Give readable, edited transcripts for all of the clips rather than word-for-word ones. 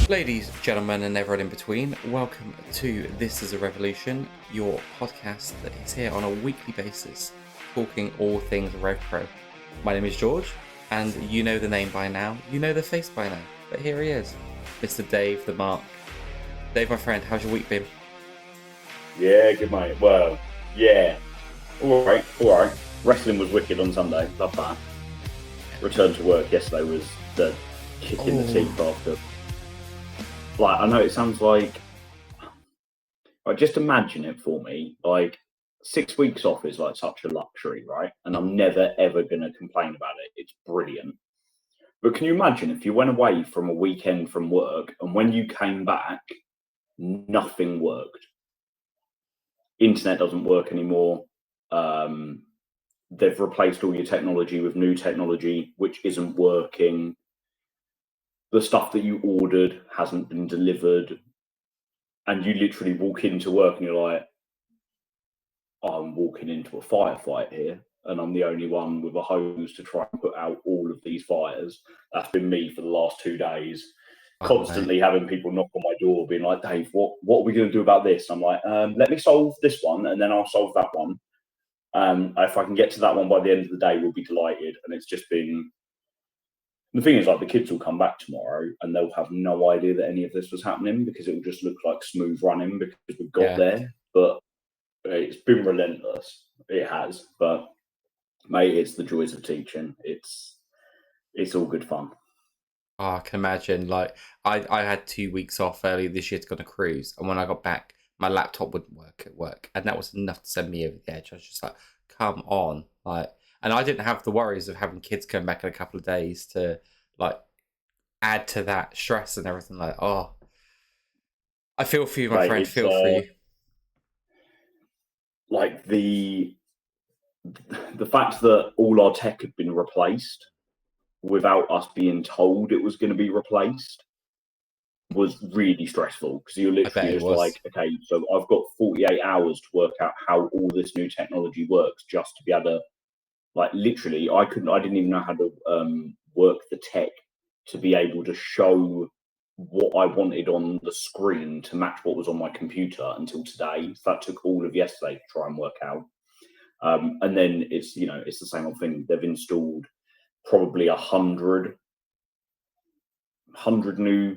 Ladies, gentlemen, and everyone in between, welcome to This is a Revolution, your podcast that is here on a weekly basis, talking all things RevPro. My name is George, and you know the name by now, you know the face by now, but here he is, Mr. Dave the Mark. Dave, my friend, how's your week been? Yeah, good mate. Well, yeah. All right. Wrestling was wicked on Sunday. Love that. Return to work yesterday was the kick in the teeth after. Like, I know it sounds like... just imagine it for me. Like, 6 weeks off is like such a luxury, right? And I'm never, ever going to complain about it. It's brilliant. But can you imagine if you went away from a weekend from work and when you came back, nothing worked? Internet doesn't work anymore. They've replaced all your technology with new technology, which isn't working. The stuff that you ordered hasn't been delivered. And you literally walk into work and you're like, I'm walking into a firefight here. And I'm the only one with a hose to try and put out all of these fires. That's been me for the last 2 days. Constantly having people knock on my door being like, Dave, what are we going to do about this? I'm like, let me solve this one and then I'll solve that one. If I can get to that one by the end of the day, we'll be delighted. And it's just been... The thing is, like, the kids will come back tomorrow and they'll have no idea that any of this was happening because it will just look like smooth running because we've got there. But it's been relentless. It has. But, mate, it's the joys of teaching. It's all good fun. Oh, I can imagine. Like, I had 2 weeks off earlier this year to go on a cruise, and when I got back, my laptop wouldn't work at work, and that was enough to send me over the edge. I was just like, come on. Like, and I didn't have the worries of having kids come back in a couple of days to, like, add to that stress and everything. Like, oh, I feel for you, my friend. Feel for you. Like, the fact that all our tech had been replaced without us being told it was going to be replaced was really stressful because you're literally just like, okay, so I've got 48 hours to work out how all this new technology works just to be able to, like, literally, I didn't even know how to work the tech to be able to show what I wanted on the screen to match what was on my computer until today. So that took all of yesterday to try and work out. And then it's the same old thing. They've installed probably 100 new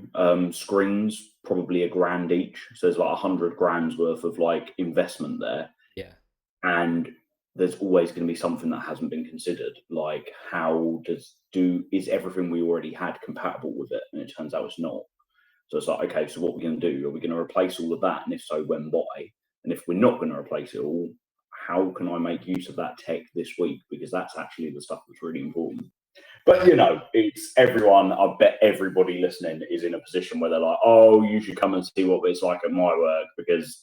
screens, probably $1,000 each. So there's like 100 grand's worth of like investment there. Yeah. And there's always going to be something that hasn't been considered. Like, is everything we already had compatible with it? And it turns out it's not. So it's like, okay, so what are we going to do? Are we going to replace all of that? And if so, when, why? And if we're not going to replace it all, how can I make use of that tech this week? Because that's actually the stuff that's really important. But, it's everyone. I bet everybody listening is in a position where they're like, oh, you should come and see what it's like at my work, because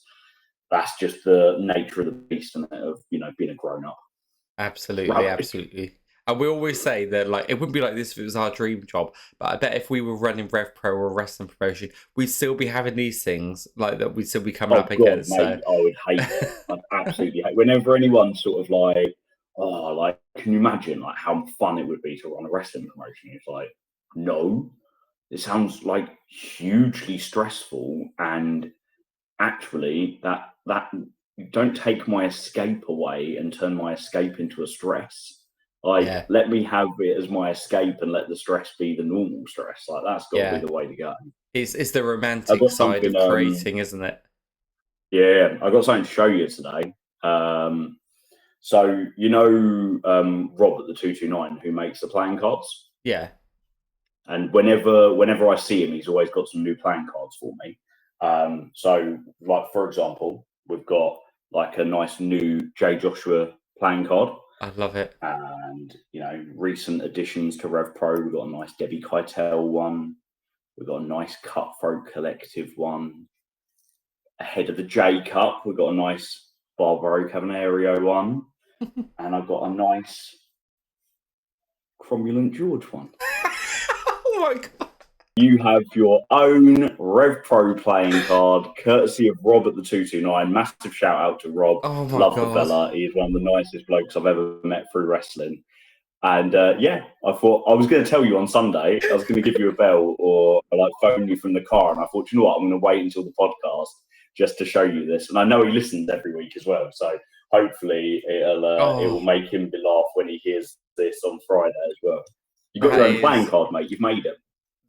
that's just the nature of the beast and of, being a grown-up. Absolutely, absolutely. And we always say that, like, it wouldn't be like this if it was our dream job, but I bet if we were running RevPro or wrestling promotion, we'd still be having these things, like, that we'd still be coming up against. Mate, I would hate it. I'd absolutely hate it. Whenever anyone's sort of like, oh, like, can you imagine, like, how fun it would be to run a wrestling promotion? It's like, no. It sounds, like, hugely stressful, and actually, that don't take my escape away and turn my escape into a stress. Like, let me have it as my escape and let the stress be the normal stress. Like, that's got to be the way to go. It's the romantic side of creating, isn't it? Yeah, I got something to show you today. So, Rob at the 229 who makes the playing cards? Yeah. And whenever I see him, he's always got some new playing cards for me. So, like, for example, we've got like a nice new J. Joshua playing card. I love it. And, recent additions to RevPro, we've got a nice Debbie Keitel one. We've got a nice Cutthroat Collective one. Ahead of the J Cup, we've got a nice Barbaro Cavanario one. And I've got a nice Cromulent George one. Oh my God. You have your own RevPro playing card, courtesy of Rob at the 229. Massive shout out to Rob. Oh my Love God. the fella. He's one of the nicest blokes I've ever met through wrestling. And yeah, I thought I was going to tell you on Sunday. I was going to give you a bell or like phone you from the car, and I thought, you know what, I'm going to wait until the podcast just to show you this. And I know he listens every week as well, so hopefully it will Oh, make him laugh when he hears this on Friday as well. You got that your own playing is card, mate. You've made it.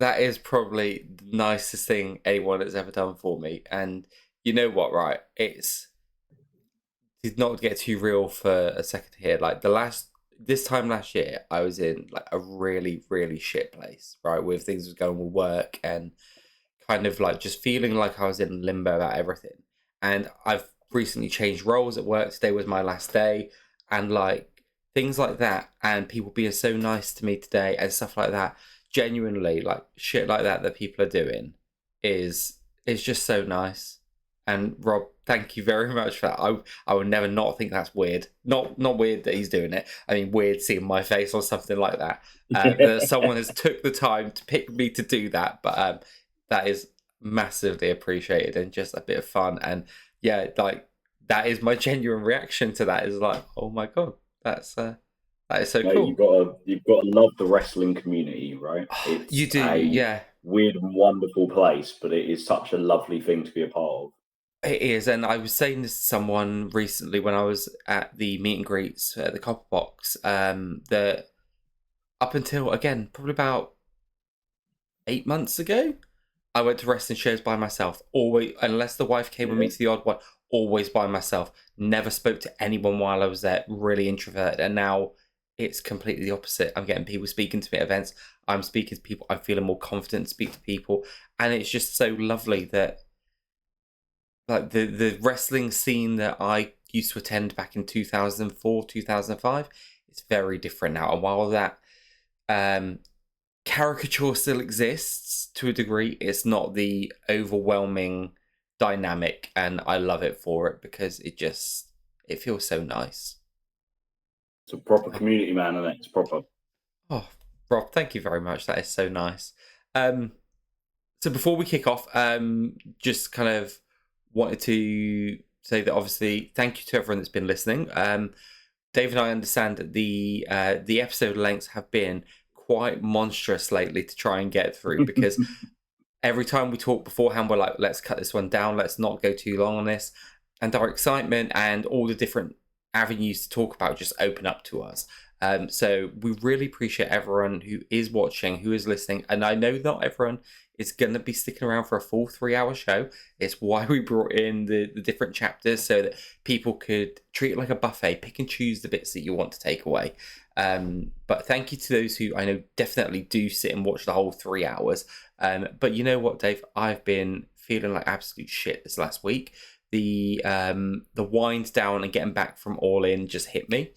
that is probably the nicest thing anyone has ever done for me. And you know what, right? It's did not get too real for a second here. Like this time last year, I was in like a really, really shit place, right? With things was going with work and kind of like just feeling like I was in limbo about everything. And I've recently changed roles at work. Today was my last day, and like things like that, and people being so nice to me today and stuff like that. Genuinely, like shit like that people are doing is just so nice. And Rob, thank you very much for that. I would never not think that's weird. Not weird that he's doing it. I mean, weird seeing my face on something like that. That someone has took the time to pick me to do that, but that is massively appreciated and just a bit of fun. And yeah, like that is my genuine reaction to that. Is like, oh my god, that is so Mate, cool. you've got to love the wrestling community, right? You It's do, a yeah. weird and wonderful place, but it is such a lovely thing to be a part of. It is, and I was saying this to someone recently when I was at the meet and greets at the Copperbox. That up until again, probably about 8 months ago, I went to wrestling shows by myself. Always, unless the wife came with me Yeah. to the odd one, always by myself. Never spoke to anyone while I was there. Really introverted, and now it's completely the opposite. I'm getting people speaking to me at events. I'm speaking to people. I'm feeling more confident to speak to people, and it's just so lovely that like the wrestling scene that I used to attend back in 2004, 2005, it's very different now. And while that um, caricature still exists to a degree, it's not the overwhelming dynamic, and I love it for it because it feels so nice. It's a proper Oh, community, man, and it's proper. oh, Rob, thank you very much. That is so nice. Um, so before we kick off, just kind of wanted to say that obviously thank you to everyone that's been listening. Dave and I understand that the episode lengths have been quite monstrous lately to try and get through because every time we talk beforehand, we're like, let's cut this one down, let's not go too long on this. And our excitement and all the different avenues to talk about just open up to us. So we really appreciate everyone who is watching, who is listening. And I know not everyone is going to be sticking around for a full 3 hour show. It's why we brought in the different chapters so that people could treat it like a buffet, pick and choose the bits that you want to take away. But thank you to those who I know definitely do sit and watch the whole 3 hours. But you know what, Dave? I've been feeling like absolute shit this last week. The wind down and getting back from All In just hit me,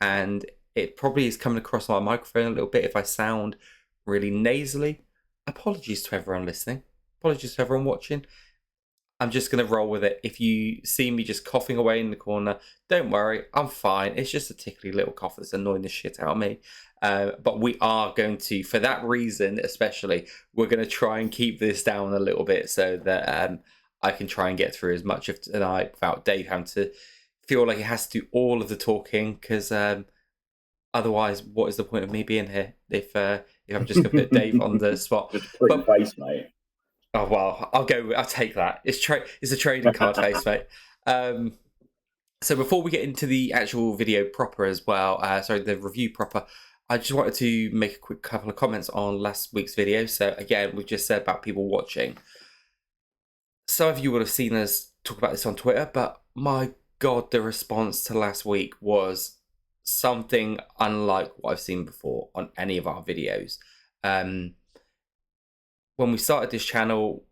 and it probably is coming across my microphone a little bit if I sound really nasally. Apologies to everyone listening. Apologies to everyone watching. I'm just going to roll with it. If you see me just coughing away in the corner, don't worry, I'm fine. It's just a tickly little cough that's annoying the shit out of me. But we are going to, for that reason especially, we're going to try and keep this down a little bit so that I can try and get through as much of tonight without Dave having to feel like he has to do all of the talking, because otherwise, what is the point of me being here if I'm just going to put Dave on the spot? Just a pretty But face, mate. oh well, I'll take that. It's a trading card face, mate. So before we get into the actual video proper as well, sorry, the review proper, I just wanted to make a quick couple of comments on last week's video. So again, we've just said about people watching. Some of you would have seen us talk about this on Twitter, but my god, the response to last week was something unlike what I've seen before on any of our videos. Um, when we started this channel,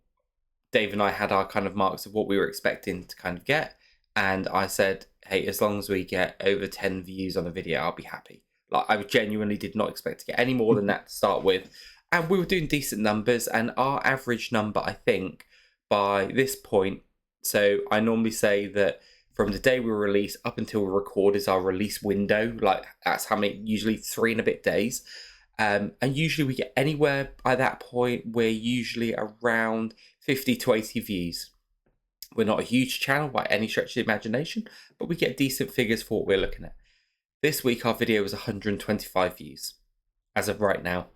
Dave and I had our kind of marks of what we were expecting to kind of get. And I said, hey, as long as we get over 10 views on a video, I'll be happy. Like, I genuinely did not expect to get any more than that to start with. And we were doing decent numbers. And our average number, I think, by this point, so I normally say that from the day we release up until we record is our release window. Like, that's how many, usually 3 and a bit days. And usually we get anywhere by that point, we're usually around 50 to 80 views. We're not a huge channel by any stretch of the imagination, but we get decent figures for what we're looking at. This week our video was 125 views as of right now,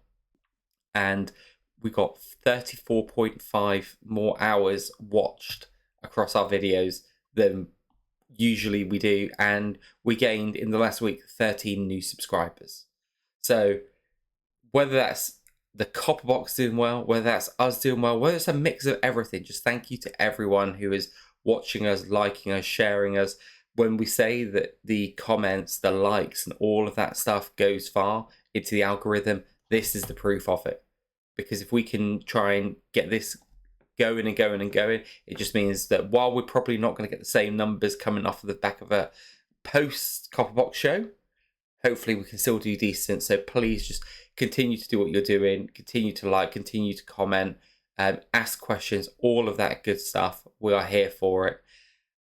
and we got 34.5 more hours watched across our videos than usually we do, and we gained in the last week 13 new subscribers. So whether that's the Copperbox doing well, whether that's us doing well, whether it's a mix of everything, just thank you to everyone who is watching us, liking us, sharing us. When we say that the comments, the likes, and all of that stuff goes far into the algorithm, this is the proof of it. Because if we can try and get this going and going and going, it just means that while we're probably not going to get the same numbers coming off of the back of a post Copperbox show, hopefully we can still do decent. So please just continue to do what you're doing, continue to like, continue to comment, ask questions, all of that good stuff. We are here for it.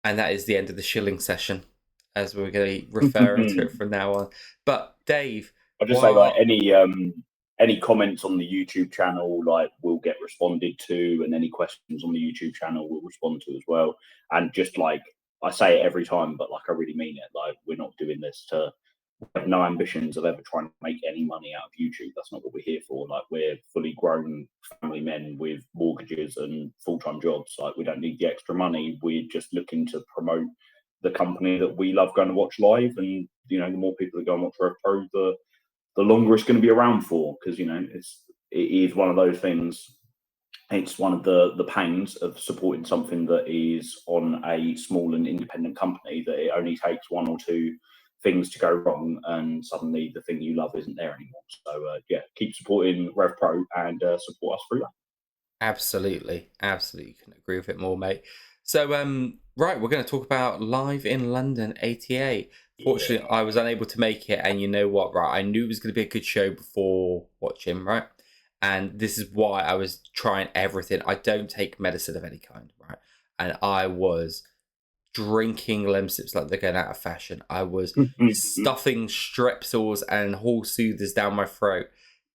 And that is the end of the shilling session, as we're going to be referring to it from now on. But Dave, I'll just say, like, any comments on the YouTube channel, like, will get responded to, and any questions on the YouTube channel we'll respond to as well. And just like I say it every time, but like I really mean it. Like, we're not doing this to. We have no ambitions of ever trying to make any money out of YouTube. That's not what we're here for. Like, we're fully grown family men with mortgages and full-time jobs. Like, we don't need the extra money. We're just looking to promote the company that we love going to watch live. And, you know, the more people that go and watch RevPro, the longer it's going to be around for, because, you know, it is one of those things. It's one of the pains of supporting something that is on a small and independent company, that it only takes one or two things to go wrong and suddenly the thing you love isn't there anymore. So yeah, keep supporting RevPro and support us through that. absolutely, absolutely, couldn't agree with it more, mate. So right, we're going to talk about Live in London 88. Fortunately, I was unable to make it, and you know what, right? I knew it was going to be a good show before watching, right? And this is why I was trying everything. I don't take medicine of any kind, right? And I was drinking Lemsips like they're going out of fashion. I was stuffing Strepsils and Hall Soothers down my throat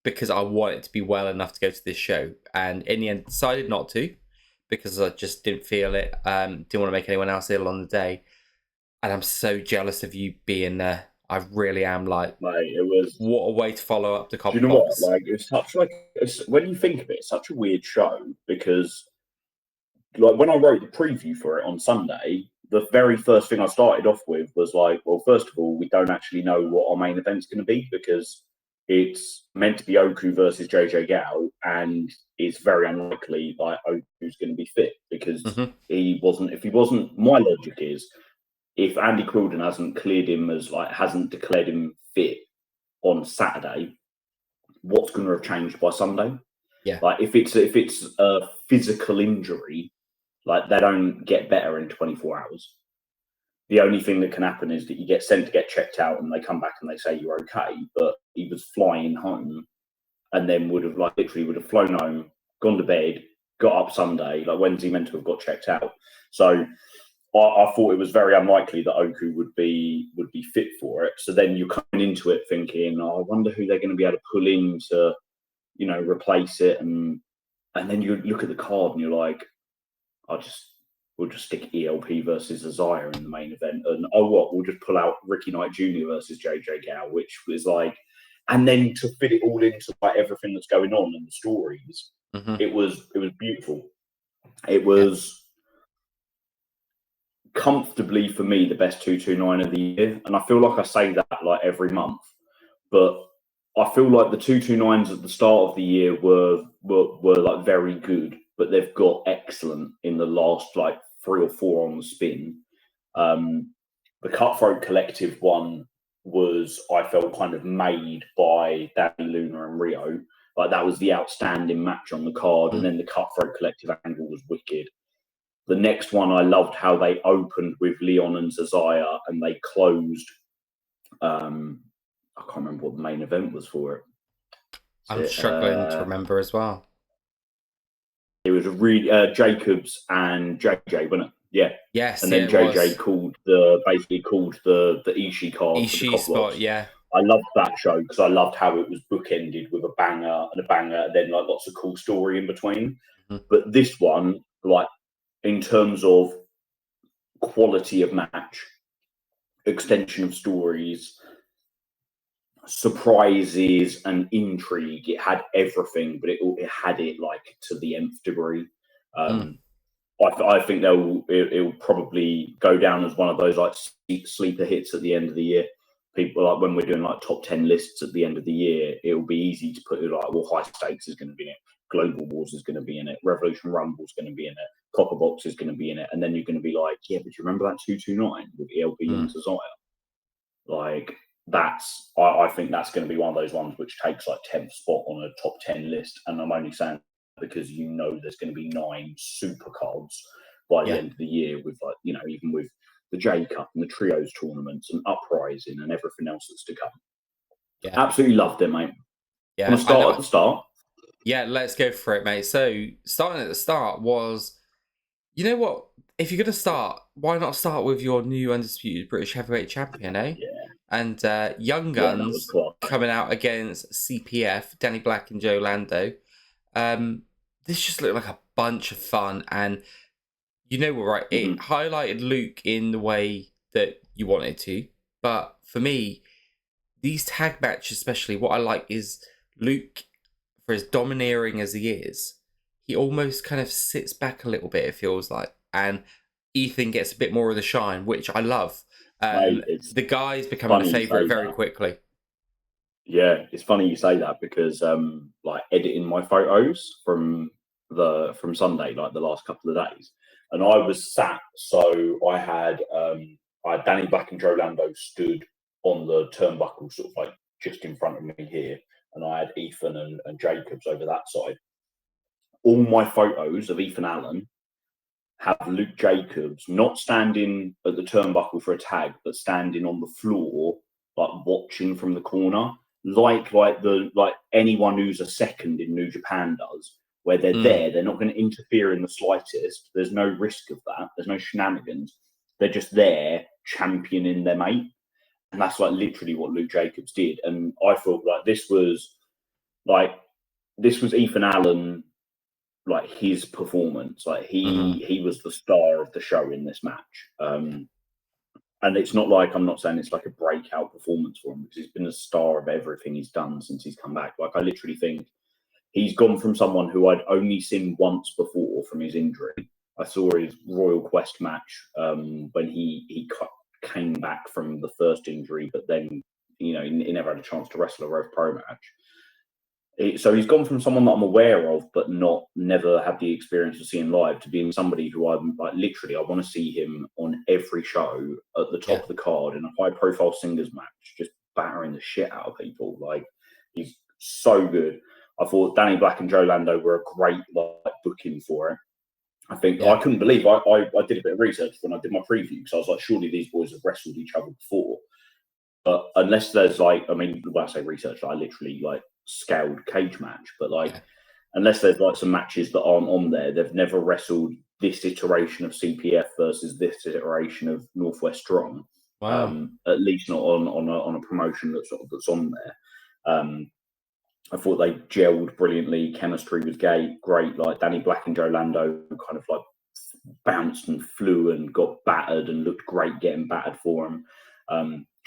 because I wanted to be well enough to go to this show. And in the end, decided not to, because I just didn't feel it. Didn't want to make anyone else ill on the day. And I'm so jealous of you being there. I really am. Like, it was. What a way to follow up the Do you know what? Copperbox. Like, it's such when you think of it, it's such a weird show, because like when I wrote the preview for it on Sunday, the very first thing I started off with was like, well, first of all, we don't actually know what our main event's going to be, because it's meant to be Oku versus JJ Gao, and it's very unlikely like Oku's going to be fit, because he wasn't. If he wasn't, my logic is, if Andy Quildan hasn't cleared him hasn't declared him fit on Saturday, what's going to have changed by Sunday? Yeah. Like, if it's a physical injury, like, they don't get better in 24 hours. The only thing that can happen is that you get sent to get checked out, and they come back and they say you're okay. But he was flying home, and then would have flown home, gone to bed, got up Sunday. Like, when's he meant to have got checked out? So I thought it was very unlikely that Oku would be fit for it. So then you're coming into it thinking, oh, I wonder who they're going to be able to pull in to, you know, replace it. And then you look at the card and you're like, we'll just stick ELP versus Isaiah in the main event. And we'll just pull out Ricky Knight Jr. versus JJ Gao, which was like, and then to fit it all into like everything that's going on and the stories, it was beautiful. It was comfortably, for me, the best 229 of the year. And I feel like I say that like every month, but I feel like the 229s at the start of the year were like very good, but they've got excellent in the last like 3 or 4 on the spin. The Cutthroat Collective one was, I felt, kind of made by Danny Luna and Rio. Like, that was the outstanding match on the card, and then the Cutthroat Collective angle was wicked. The next one, I loved how they opened with Leon and Zazaya, and they closed. I can't remember what the main event was for it. I'm struggling to remember as well. It was a really Jacobs and JJ, wasn't it? Yeah. Yes. And then JJ called the Ishii card Ishii for the spot. Yeah. I loved that show because I loved how it was bookended with a banger and a banger, and then like lots of cool story in between. But this one, like, in terms of quality of match, extension of stories, surprises and intrigue. It had everything, but it had it like to the nth degree. Mm. I think it'll probably go down as one of those like sleeper hits at the end of the year. People like when we're doing like top 10 lists at the end of the year, it'll be easy to put like, well, High Stakes is going to be in it, Global Wars is going to be in it, Revolution Rumble is going to be in it, Copperbox is going to be in it, and then you're going to be like, yeah, but you remember that 229 with ELB and Desire? Like I think that's going to be one of those ones which takes like 10th spot on a top 10 list, and I'm only saying because there's going to be 9 super cards by the end of the year with like even with the J Cup and the Trios tournaments and Uprising and everything else that's to come. Yeah, Absolutely loved it, mate. yeah. Want to start at the start? Yeah, let's go for it, mate. So starting at the start was, you know what? If you're gonna start, why not start with your new undisputed British heavyweight champion, eh? Yeah, And Young yeah, that was Guns cool. coming out against CPF, Danny Black and Joe Lando. This just looked like a bunch of fun, and you know what, right? It highlighted Luke in the way that you wanted to, but for me, these tag matches, especially, what I like is Luke, for as domineering as he is, he almost kind of sits back a little bit, it feels like, and Ethan gets a bit more of the shine, which I love. Mate, The guy's becoming a favourite very quickly. Yeah, it's funny you say that because like editing my photos from Sunday, like the last couple of days, and I was sat. So I had Danny Black and Joe Lando stood on the turnbuckle, sort of like just in front of me here, and I had Ethan and Jacobs over that side. All my photos of Ethan Allen have Luke Jacobs not standing at the turnbuckle for a tag, but standing on the floor, like watching from the corner, like anyone who's a second in New Japan does, where they're there, they're not going to interfere in the slightest. There's no risk of that. There's no shenanigans. They're just there championing their mate, and that's like literally what Luke Jacobs did. And I thought this was Ethan Allen, like his performance, like he was the star of the show in this match. And it's not like, I'm not saying it's like a breakout performance for him, because he's been a star of everything he's done since he's come back. Like I literally think he's gone from someone who I'd only seen once before from his injury. I saw his Royal Quest match when he came back from the first injury, but then he never had a chance to wrestle a RevPro match. So he's gone from someone that I'm aware of, but never had the experience of seeing live, to being somebody who I'm like literally I want to see him on every show at the top of the card in a high-profile singles match, just battering the shit out of people. Like he's so good. I thought Danny Black and Joe Lando were a great booking for it. I think I couldn't believe I did a bit of research when I did my preview, because I was like, surely these boys have wrestled each other before. But unless there's when I say research, I literally scaled Cage Match. But unless there's some matches that aren't on there, they've never wrestled this iteration of CPF versus this iteration of Northwest Strong. Wow. At least not on a promotion that's on there. I thought they gelled brilliantly. Chemistry was great. Like Danny Black and Joe Lando kind of bounced and flew and got battered and looked great getting battered for him.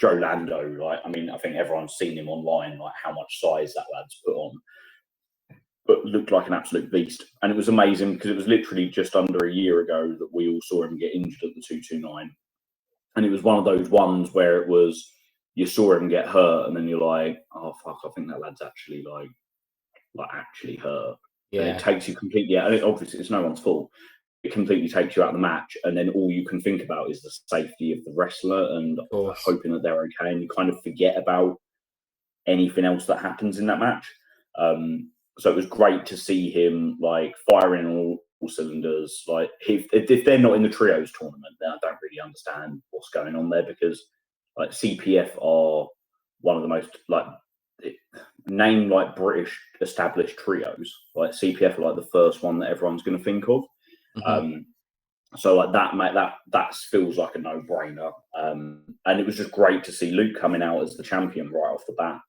Joe Lando, I think everyone's seen him online, how much size that lad's put on, but looked like an absolute beast. And it was amazing because it was literally just under a year ago that we all saw him get injured at the 229. And it was one of those ones where it was, you saw him get hurt and then you're like, oh fuck, I think that lad's actually actually hurt. Yeah. And it takes you completely out. And obviously it's no one's fault. It completely takes you out of the match, and then all you can think about is the safety of the wrestler and hoping that they're okay, and you kind of forget about anything else that happens in that match. So it was great to see him firing all cylinders. If they're not in the trios tournament, then I don't really understand what's going on there, because CPF are one of the most named British established trios. CPF are the first one that everyone's going to think of. So that feels like a no-brainer, and it was just great to see Luke coming out as the champion right off the bat.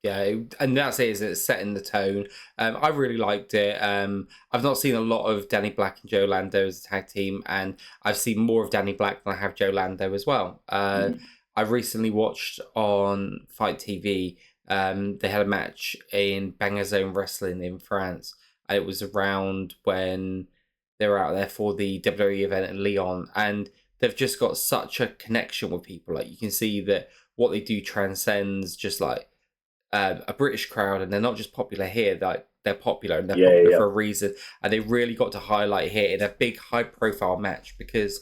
Yeah, and that's it. Is it's setting the tone. I really liked it. I've not seen a lot of Danny Black and Joe Lando as a tag team, and I've seen more of Danny Black than I have Joe Lando as well. I I recently watched on Fight TV. They had a match in Bangazone Wrestling in France, and it was around when they were out there for the WWE event in Lyon, and they've just got such a connection with people. Like you can see that what they do transcends just like a British crowd, and they're not just popular here. Like they're popular, and they're Yeah, popular yeah, for a reason. And they really got to highlight here in a big, high-profile match because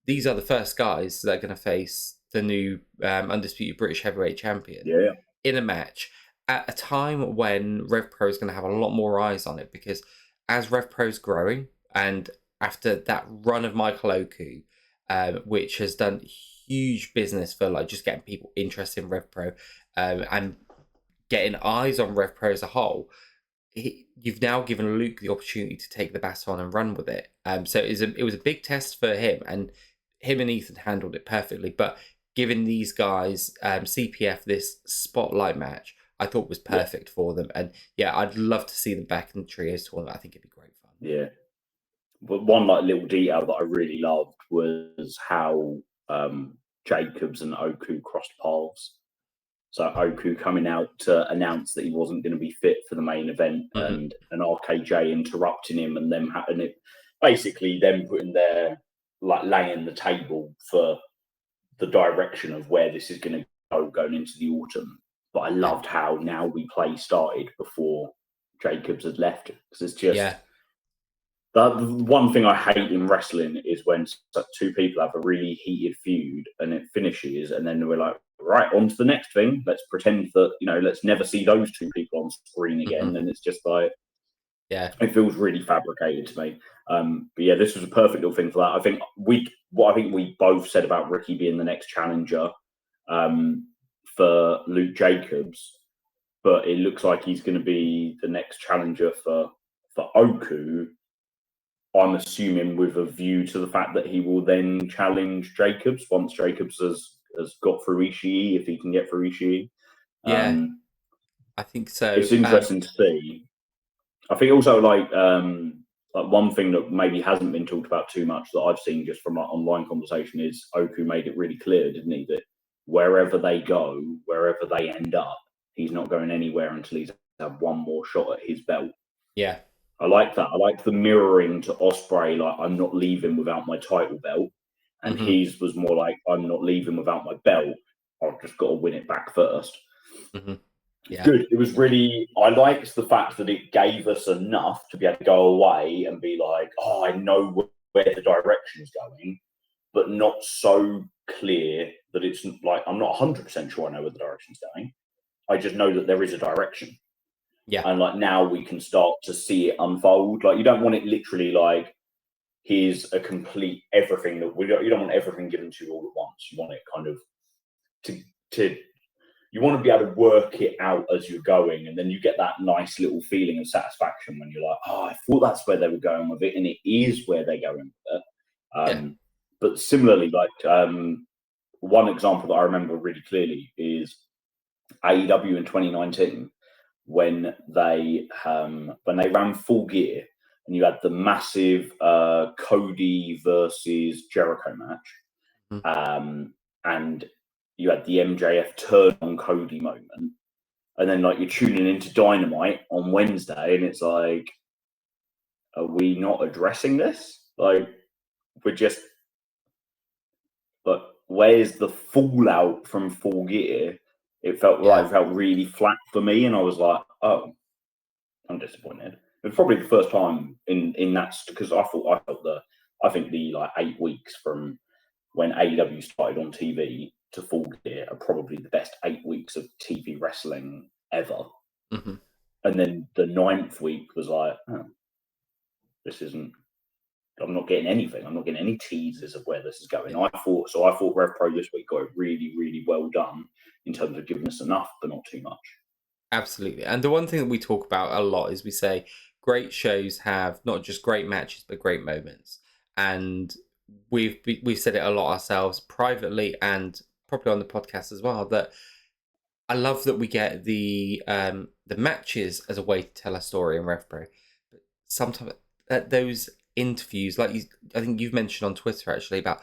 these are the first guys that are going to face the new undisputed British heavyweight champion yeah, yeah, in a match at a time when RevPro is going to have a lot more eyes on it because as RevPro is growing and after that run of Michael Oku, which has done huge business for like just getting people interested in RevPro and getting eyes on RevPro as a whole, you've now given Luke the opportunity to take the baton and run with it. So it was a big test for him, and him and Ethan handled it perfectly. But giving these guys CPF this spotlight match, I thought was yeah, perfect for them. And yeah, I'd love to see them back in the trios tournament. I think it'd be great fun. yeah. But one like little detail that I really loved was how Jacobs and Oku crossed paths. So Oku coming out to announce that he wasn't going to be fit for the main event, Mm-hmm. and an RKJ interrupting him, and them having it basically them putting their like laying the table for the direction of where this is going to go going into the autumn. But I Yeah, loved how Now We Play started before Jacobs had left because it's just yeah, the one thing I hate in wrestling is when two people have a really heated feud and it finishes, and then we're like, right, on to the next thing. Let's pretend that, let's never see those two people on screen mm-hmm. again. And it's just like, Yeah, it feels really fabricated to me. But yeah, this was a perfect little thing for that. What I think we both said about Ricky being the next challenger for Luke Jacobs, but it looks like he's going to be the next challenger for Oku. I'm assuming with a view to the fact that he will then challenge Jacobs once Jacobs has got through Ishii, if he can get through Ishii. yeah, Um, I think so. it's interesting to see. I think also like one thing that maybe hasn't been talked about too much that I've seen just from like online conversation is Oku made it really clear, didn't he, that wherever they go, wherever they end up, he's not going anywhere until he's had one more shot at his belt. Yeah, I like that. I like the mirroring to Osprey, like I'm not leaving without my title belt. And mm-hmm. his was more like I'm not leaving without my belt. I've just got to win it back first. Mm-hmm. Yeah, Good. It was really I liked the fact that it gave us enough to be able to go away and be like, oh, I know where the direction's going, but not so clear that it's like I'm not 100% sure I know where the direction's going. I just know that there is a direction. yeah, And like now we can start to see it unfold. Like you don't want it literally like here's a complete everything that you don't want everything given to you all at once. You want it kind of to you want to be able to work it out as you're going, and then you get that nice little feeling of satisfaction when you're like, oh, I thought that's where they were going with it, and it is where they're going with it. yeah, But similarly, like one example that I remember really clearly is AEW in 2019 when they ran Full Gear, and you had the massive Cody versus Jericho match, mm-hmm. and you had the MJF turn on Cody moment, and then like you're tuning into Dynamite on Wednesday, and it's like, are we not addressing this? Like we're just, but where's the fallout from Full Gear? It felt Yeah, really flat for me, and I was like, oh, I'm disappointed. It's probably the first time in that because I think the like 8 weeks from when AEW started on TV to Full Gear are probably the best 8 weeks of TV wrestling ever. mm-hmm. And then the ninth week was like, oh, this isn't. I'm not getting anything. I'm not getting any teasers of where this is going. Yeah. I thought RevPro this week got it really, really well done in terms of giving us enough, but not too much. Absolutely. And the one thing that we talk about a lot is we say great shows have not just great matches but great moments. And we've said it a lot ourselves privately and probably on the podcast as well that I love that we get the matches as a way to tell a story in RevPro. But sometimes those interviews, like I think you've mentioned on Twitter actually about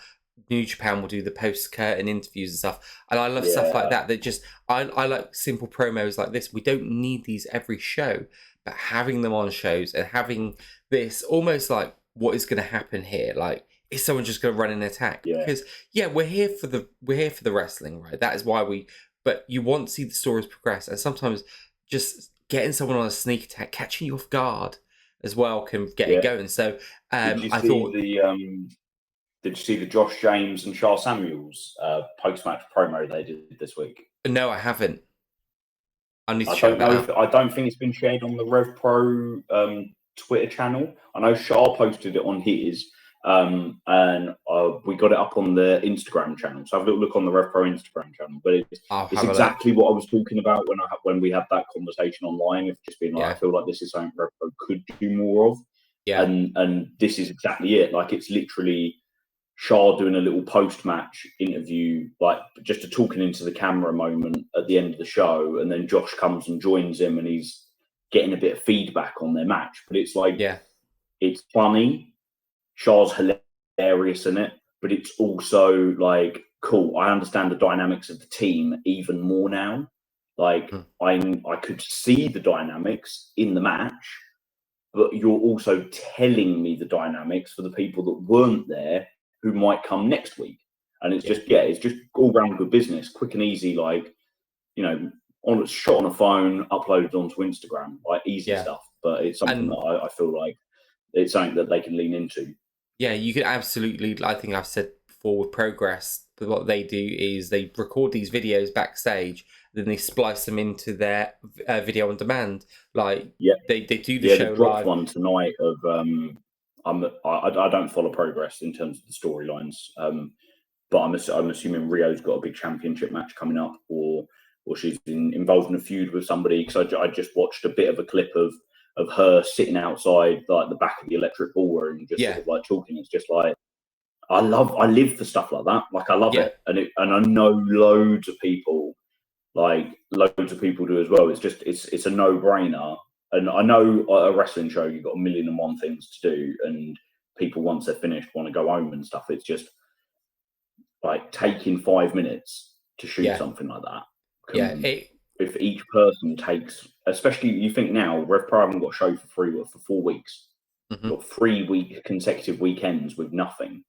New Japan will do the post curtain interviews and stuff, and I love stuff like Yeah, that. That just I like simple promos like this. We don't need these every show, but having them on shows and having this almost like what is going to happen here, like is someone just going to run an attack? yeah, Because yeah, we're here for the wrestling, right? That is why we. But you want to see the stories progress, and sometimes just getting someone on a sneak attack, catching you off guard as well, can get it yeah. going. So Did you I see thought, the Josh James and Charles Samuels post match promo they did this week? no, I haven't. I need to I check don't that know if out. I don't think it's been shared on the RevPro Twitter channel. I know Shah posted it on his, and we got it up on the Instagram channel. So have a little look on the RevPro Instagram channel. But I'll it's have a look. exactly what I was talking about when we had that conversation online. Of just being like, Yeah, I feel like this is something RevPro could do more of, yeah, and this is exactly it. Like it's literally Shah doing a little post-match interview, like just a talking into the camera moment at the end of the show, and then Josh comes and joins him, and he's getting a bit of feedback on their match. But it's like yeah, it's funny. Shah's hilarious in it, but it's also like cool. I understand the dynamics of the team even more now. Like mm, I could see the dynamics in the match, but you're also telling me the dynamics for the people that weren't there who might come next week. And it's yeah, just, yeah, it's just all round good business, quick and easy, like, on shot on a phone, uploaded onto Instagram, like easy yeah. stuff. But it's something that And I feel like it's something that they can lean into. yeah, you can absolutely. I think I've said before with Progress, but what they do is they record these videos backstage, then they splice them into their video on demand. Like Yeah. they do the Yeah, show they've dropped live. one tonight of I don't follow Progress in terms of the storylines, but I'm assuming Rio's got a big championship match coming up, or she's involved in a feud with somebody. Because I just watched a bit of a clip of her sitting outside like the back of the electric ballroom, just sort Yeah, of like talking. It's just like I live for stuff like that. Like I love yeah, it, and I know loads of people do as well. It's a no brainer. And I know at a wrestling show you've got a million and one things to do, and people once they're finished want to go home and stuff. It's just like taking 5 minutes to shoot yeah, something like that yeah. can, if each person takes, especially you think now RevPro haven't got a show for 4 weeks, Mhm, got 3 week consecutive weekends with nothing.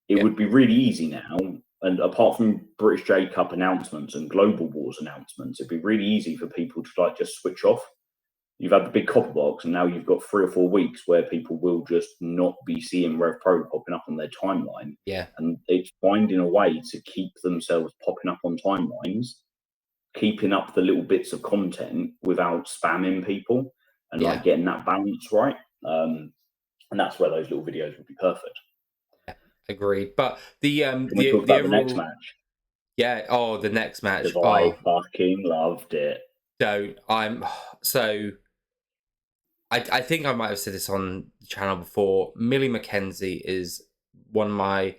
It yeah, would be really easy now, and apart from British J Cup announcements and Global Wars announcements, it'd be really easy for people to like just switch off. You've had the big Copperbox, and now you've got 3 or 4 weeks where people will just not be seeing Rev Pro popping up on their timeline. yeah, And it's finding a way to keep themselves popping up on timelines, keeping up the little bits of content without spamming people, and like yeah. getting that balance right. And that's where those little videos would be perfect. Agreed. But the Can we talk the about the next overall, match? yeah. Oh, the next match. Because I Oh, fucking loved it. don't. I'm so. I think I might have said this on the channel before. Millie McKenzie is one of my.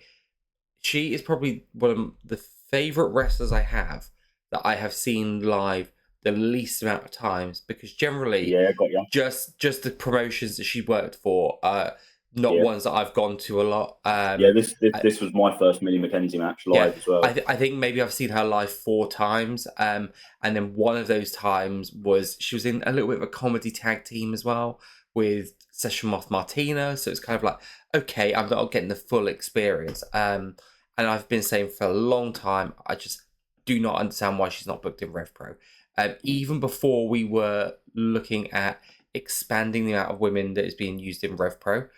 She is probably one of the favorite wrestlers I have that I have seen live the least amount of times, because generally Yeah, got you. just the promotions that she worked for are not Yeah, ones that I've gone to a lot. yeah. This I, this was my first Millie McKenzie match yeah, live as well. I think maybe I've seen her live 4 times, and then one of those times was she was in a little bit of a comedy tag team as well with Session Moth Martina. So it's kind of like, okay, I'm not getting the full experience. And I've been saying for a long time, I just do not understand why she's not booked in RevPro. Even before we were looking at expanding the amount of women that is being used in RevPro,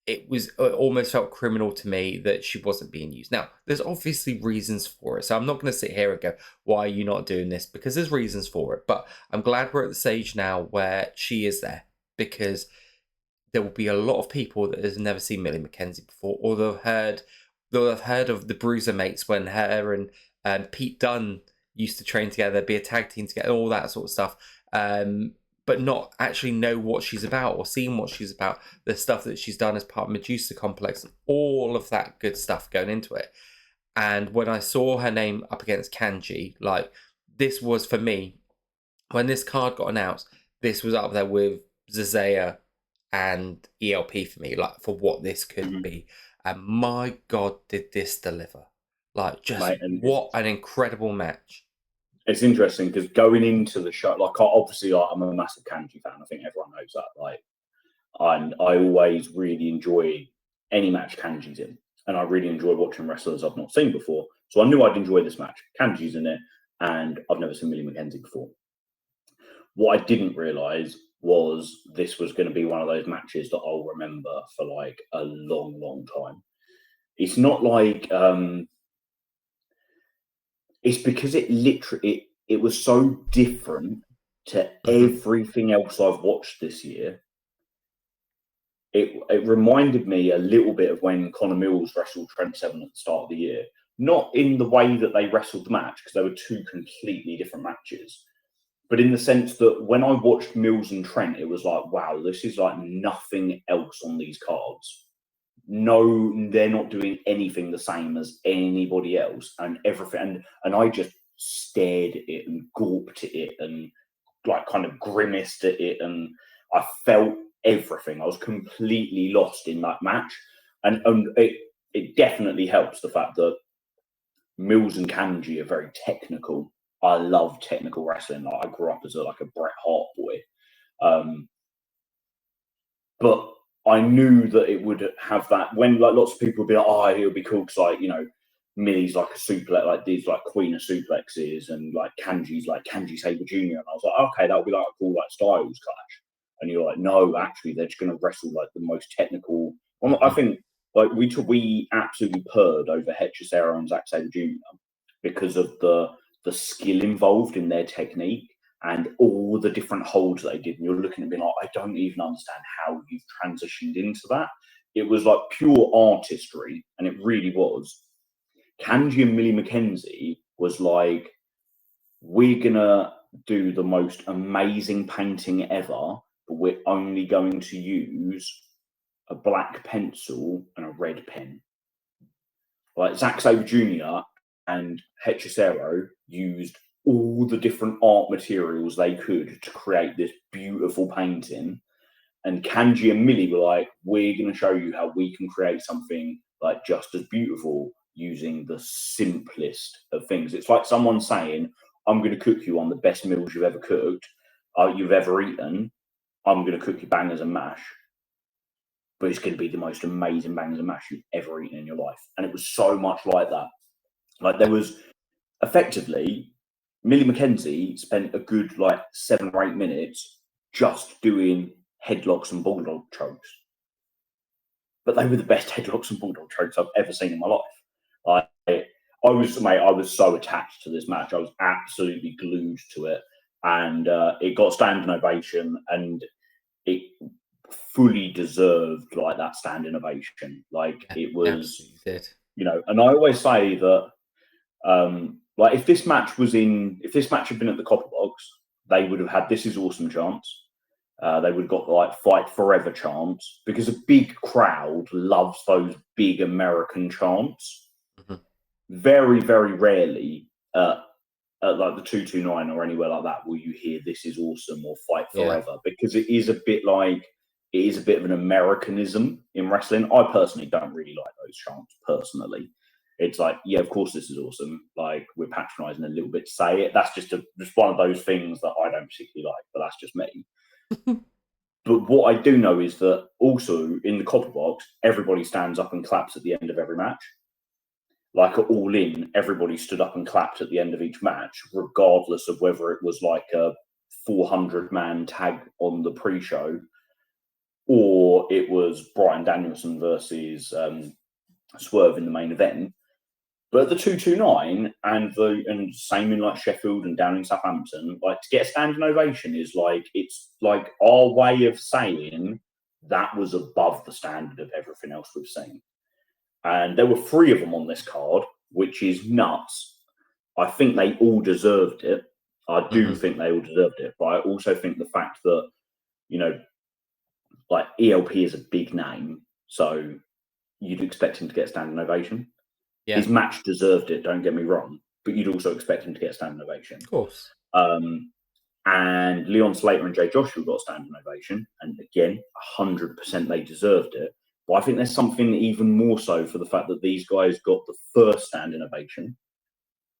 it almost felt criminal to me that she wasn't being used. Now, there's obviously reasons for it, so I'm not going to sit here and go, "Why are you not doing this?" Because there's reasons for it. But I'm glad we're at the stage now where she is there, because there will be a lot of people that has never seen Millie McKenzie before, or they'll have heard of the Bruiser Mates when her and Pete Dunne used to train together, be a tag team together, all that sort of stuff. But not actually know what she's about or seen what she's about, the stuff that she's done as part of Medusa Complex, and all of that good stuff going into it. And when I saw her name up against Kanji, like, this was for me, when this card got announced, this was up there with Zazea and ELP for me, like for what this could be. And my God, did this deliver? Like, just mate, and what an incredible match. it's interesting because going into the show, like obviously I'm a massive Kanji fan. I think everyone knows that. Like, and I always really enjoy any match Kanji's in, and I really enjoy watching wrestlers I've not seen before. So I knew I'd enjoy this match. Kanji's in it, and I've never seen Millie McKenzie before. What I didn't realize was this was going to be one of those matches that I'll remember for like a long, long time. It's not like it's because it literally it was so different to everything else I've watched this year. It reminded me a little bit of when Connor Mills wrestled Trent Seven at the start of the year. Not in the way that they wrestled the match, because they were two completely different matches, but in the sense that when I watched Mills and Trent, it was like, wow, this is like nothing else on these cards. No, they're not doing anything the same as anybody else, and everything. And I just stared at it and gawped at it and like kind of grimaced at it, and I felt everything. I was completely lost in that match, and it definitely helps the fact that Mills and Kanji are very technical. I love technical wrestling. Like, I grew up as a Bret Hart boy, but I knew that it would have that when like lots of people would be like, oh, it'll be cool because like Millie's like a suplex, like these like queen of suplexes, and like Kanji's like Kanji Sabre Jr. And I was like, okay, that would be like a cool like styles clash. And you're like, no, actually, they're just going to wrestle like the most technical. Well, I think like we absolutely purred over Hechicero and Zack Sabre Jr. because of the skill involved in their technique and all the different holds they did. And you're looking at me like, I don't even understand how you've transitioned into that. It was like pure artistry, and it really was. Kanji and Millie McKenzie was like, we're gonna do the most amazing painting ever, but we're only going to use a black pencil and a red pen. Like Zack Sabre Jr. and Hechicero used all the different art materials they could to create this beautiful painting. And Kanji and Millie were like, we're going to show you how we can create something like just as beautiful using the simplest of things. It's like someone saying, I'm going to cook you on the best meals you've ever cooked, you've ever eaten. I'm going to cook you bangers and mash, but it's going to be the most amazing bangers and mash you've ever eaten in your life. And it was so much like that. Like there was effectively, Millie McKenzie spent a good like 7 or 8 minutes just doing headlocks and bulldog chokes. But they were the best headlocks and bulldog chokes I've ever seen in my life. I was so attached to this match. I was absolutely glued to it. And it got standing ovation, and it fully deserved like that standing ovation. Like it was, and I always say that like if this match had been at the Copperbox, they would have had "This is awesome" chants. They would have got like "Fight Forever" chants, because a big crowd loves those big American chants. Very, very rarely at like the 229 or anywhere like that will you hear "This is awesome" or "Fight Forever," because it is a bit of an Americanism in wrestling. I personally don't really like those chants personally. It's like, yeah, of course this is awesome. Like, we're patronizing a little bit to say it. That's just one of those things that I don't particularly like, but that's just me. But what I do know is that also in the Copperbox, everybody stands up and claps at the end of every match. Like at All In, everybody stood up and clapped at the end of each match, regardless of whether it was like a 400-man tag on the pre-show or it was Bryan Danielson versus Swerve in the main event. But at the 229 and same in like Sheffield and down in Southampton, like to get a standing ovation is like, it's like our way of saying that was above the standard of everything else we've seen. And there were 3 of them on this card, which is nuts. I think they all deserved it. I do think they all deserved it. But I also think the fact that, like ELP is a big name, so you'd expect him to get a standing ovation. Yeah. His match deserved it, don't get me wrong, but you'd also expect him to get a standing ovation. Of course. And Leon Slater and Jay Joshua got a standing ovation. And again, 100% they deserved it. But I think there's something even more so for the fact that these guys got the first standing ovation.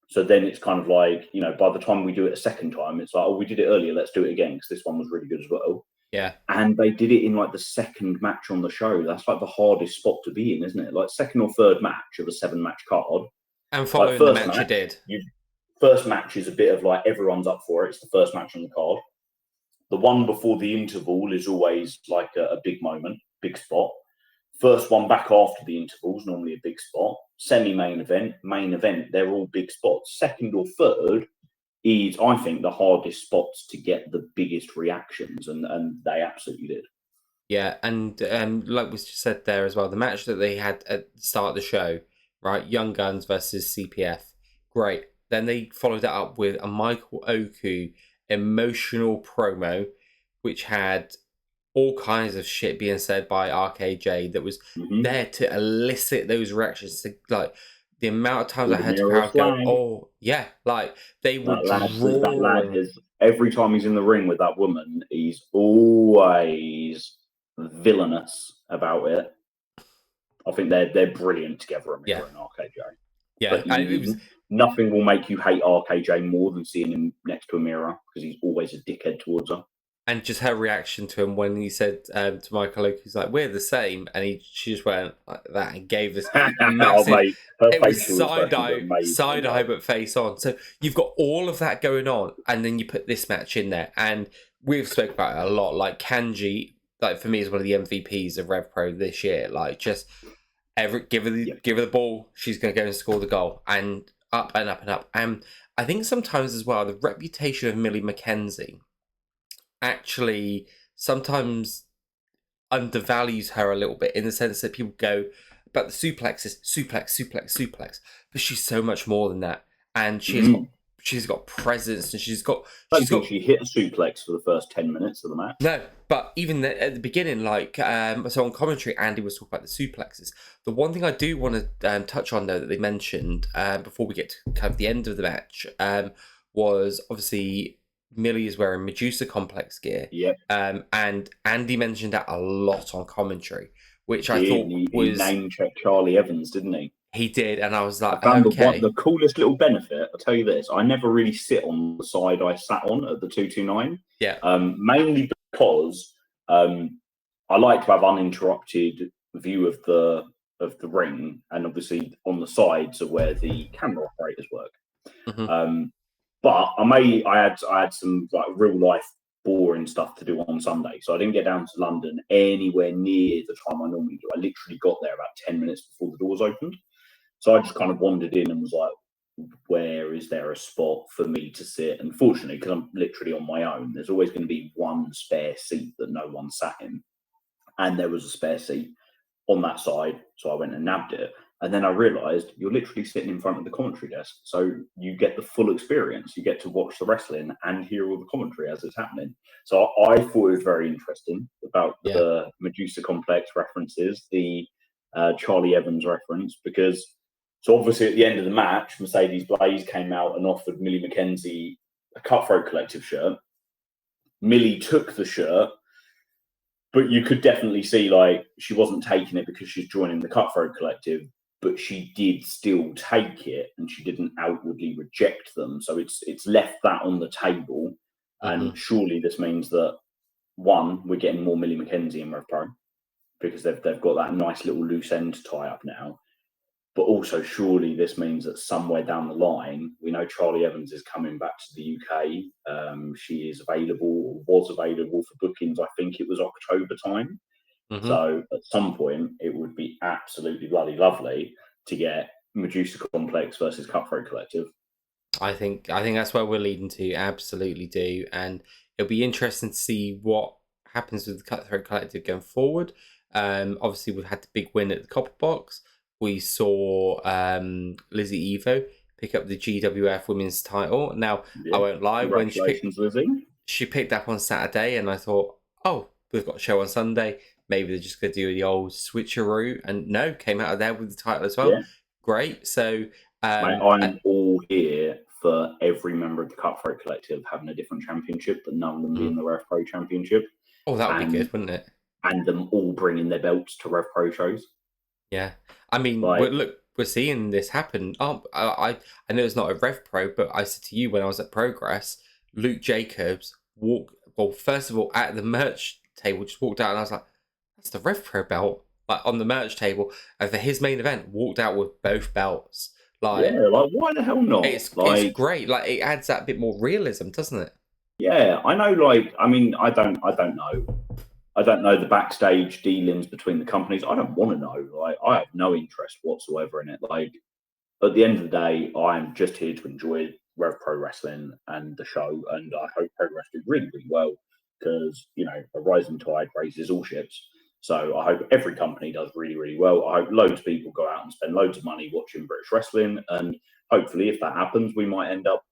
So then it's kind of like, you know, by the time we do it a second time, it's like, oh, we did it earlier, let's do it again, because this one was really good as well. Yeah. And they did it in like the second match on the show. That's like the hardest spot to be in, isn't it? Like second or third match of a 7-match card. And following the match, you did. First match is a bit of like everyone's up for it. It's the first match on the card. The one before the interval is always like a big moment, big spot. First one back after the interval is normally a big spot. Semi-main event, main event, they're all big spots. Second or third is, I think, the hardest spots to get the biggest reactions, and they absolutely did. Yeah, and like we just said there as well, the match that they had at the start of the show, right? Young Guns versus CPF. Great. Then they followed that up with a Michael Oku emotional promo, which had all kinds of shit being said by RKJ that was there to elicit those reactions. To, like, the amount of times I heard the crowd go, oh, yeah, like, they would that lad is, every time he's in the ring with that woman, he's always villainous about it. I think they're brilliant together, Amira and RKJ. Yeah, but nothing will make you hate RKJ more than seeing him next to Amira, because he's always a dickhead towards her. And just her reaction to him when he said to Michael Oku, he's like, we're the same. And she just went like that and gave this massive... mate, it was side-eye, but face on. So you've got all of that going on, and then you put this match in there. And we've spoken about it a lot. Like, Kanji, like, for me, is one of the MVPs of RevPro this year. Like, just give her the ball, she's going to go and score the goal. And up and up and up. And I think sometimes as well, the reputation of Millie McKenzie actually sometimes undervalues her a little bit, in the sense that people go about the suplex, but she's so much more than that, and she's got presence, and she's got she hit a suplex for the first 10 minutes of the match. No, but even at the beginning, like so on commentary, Andy was talking about the suplexes. The one thing I do want to touch on though that they mentioned before we get to kind of the end of the match was obviously Millie is wearing Medusa Complex gear. Yeah. And Andy mentioned that a lot on commentary, which I thought he name-checked Charlie Evans, didn't he? He did, and I was like, I found the coolest little benefit, I'll tell you this, I never really sit on the side I sat on at the 229. Yeah. Mainly because I like to have uninterrupted view of the ring, and obviously on the sides are where the camera operators work. But I had some like real life boring stuff to do on Sunday, so I didn't get down to London anywhere near the time I normally do. I literally got there about 10 minutes before the doors opened, so I just kind of wandered in and was like, where is there a spot for me to sit? And fortunately, because I'm literally on my own, there's always going to be one spare seat that no one sat in, and there was a spare seat on that side, so I went and nabbed it. And then I realised you're literally sitting in front of the commentary desk, so you get the full experience. You get to watch the wrestling and hear all the commentary as it's happening. So I thought it was very interesting about the Medusa Complex references, the Charlie Evans reference, because so obviously at the end of the match, Mercedes Blaze came out and offered Millie McKenzie a Cutthroat Collective shirt. Millie took the shirt, but you could definitely see like she wasn't taking it because she's joining the Cutthroat Collective, but she did still take it, and she didn't outwardly reject them. So it's left that on the table, and surely this means that one, we're getting more Millie McKenzie in RevPro because they've got that nice little loose end tie up now. But also, surely this means that somewhere down the line, we know Charlie Evans is coming back to the UK. She is available, or was available for bookings. I think it was October time. So at some point, it would be absolutely bloody lovely to get Medusa Complex versus Cutthroat Collective. I think that's where we're leading to. Absolutely do, and it'll be interesting to see what happens with the Cutthroat Collective going forward. Obviously, we've had the big win at the Copperbox. We saw Lizzie Evo pick up the GWF Women's title. Now, I won't lie, when she picked up on Saturday, and I thought, oh, we've got a show on Sunday. Maybe they're just going to do the old switcheroo. And no, came out of there with the title as well. Yeah. Great. So mate, I'm all here for every member of the Cutthroat Collective having a different championship, but none of them being the RevPro Championship. Oh, that would be good, wouldn't it? And them all bringing their belts to RevPro shows. Yeah, I mean, Like- we're seeing this happen. I know it's not a RevPro, but I said to you when I was at Progress, Luke Jacobs first of all, at the merch table, just walked out, and I was like, that's the RevPro belt, like on the merch table, and for his main event, walked out with both belts. Like, yeah, like why the hell not? it's great. Like, it adds that bit more realism, doesn't it? Yeah, I know. Like, I mean, I don't know. I don't know the backstage dealings between the companies. I don't want to know. Like, I have no interest whatsoever in it. Like, at the end of the day, I'm just here to enjoy RevPro Wrestling and the show, and I hope Progress do really, really well because, you know, a rising tide raises all ships. So I hope every company does really, really well. I hope loads of people go out and spend loads of money watching British wrestling, and hopefully, if that happens, we might end up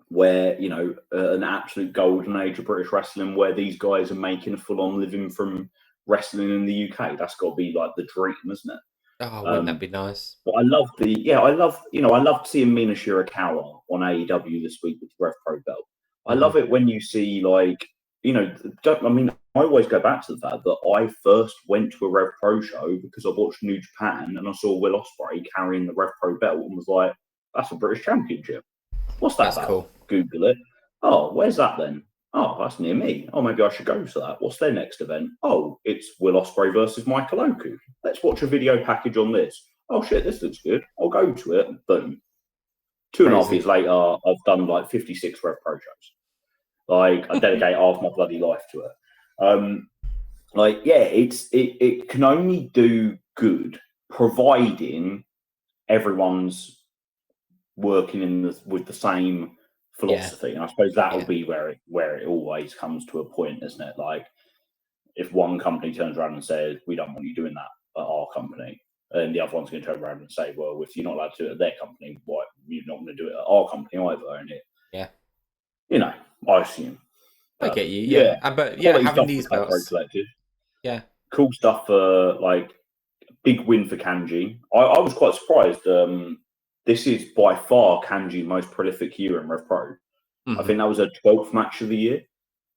where, you know, an absolute golden age of British wrestling where these guys are making a full-on living from wrestling in the UK. That's got to be like the dream, isn't it? Oh, wouldn't that be nice? But I loved seeing Mina Shirakawa on AEW this week with the RevPro belt. I love it when you see, like, you know, I always go back to the fact that I first went to a RevPro show because I watched New Japan and I saw Will Ospreay carrying the RevPro belt and was like, that's a British Championship. What's that about? Cool. Google it. Oh, where's that then? Oh, that's near me. Oh, maybe I should go to that. What's their next event? Oh, it's Will Ospreay versus Michael Oku. Let's watch a video package on this. Oh shit, this looks good. I'll go to it. Boom. 2.5 years later, I've done like 56 RevPro shows. Like, I dedicate half my bloody life to it. Like, yeah, it can only do good providing everyone's working with the same philosophy. And I suppose that'll be where it always comes to a point, isn't it? Like, if one company turns around and says, we don't want you doing that at our company, and the other one's going to turn around and say, well, if you're not allowed to do it at their company, why you're not going to do it at our company either? And you know, I assume. I get you, yeah. But yeah, having these belts, cool stuff for, like, big win for Kanji. I was quite surprised. This is by far Kanji's most prolific year in RevPro. I think that was her 12th match of the year,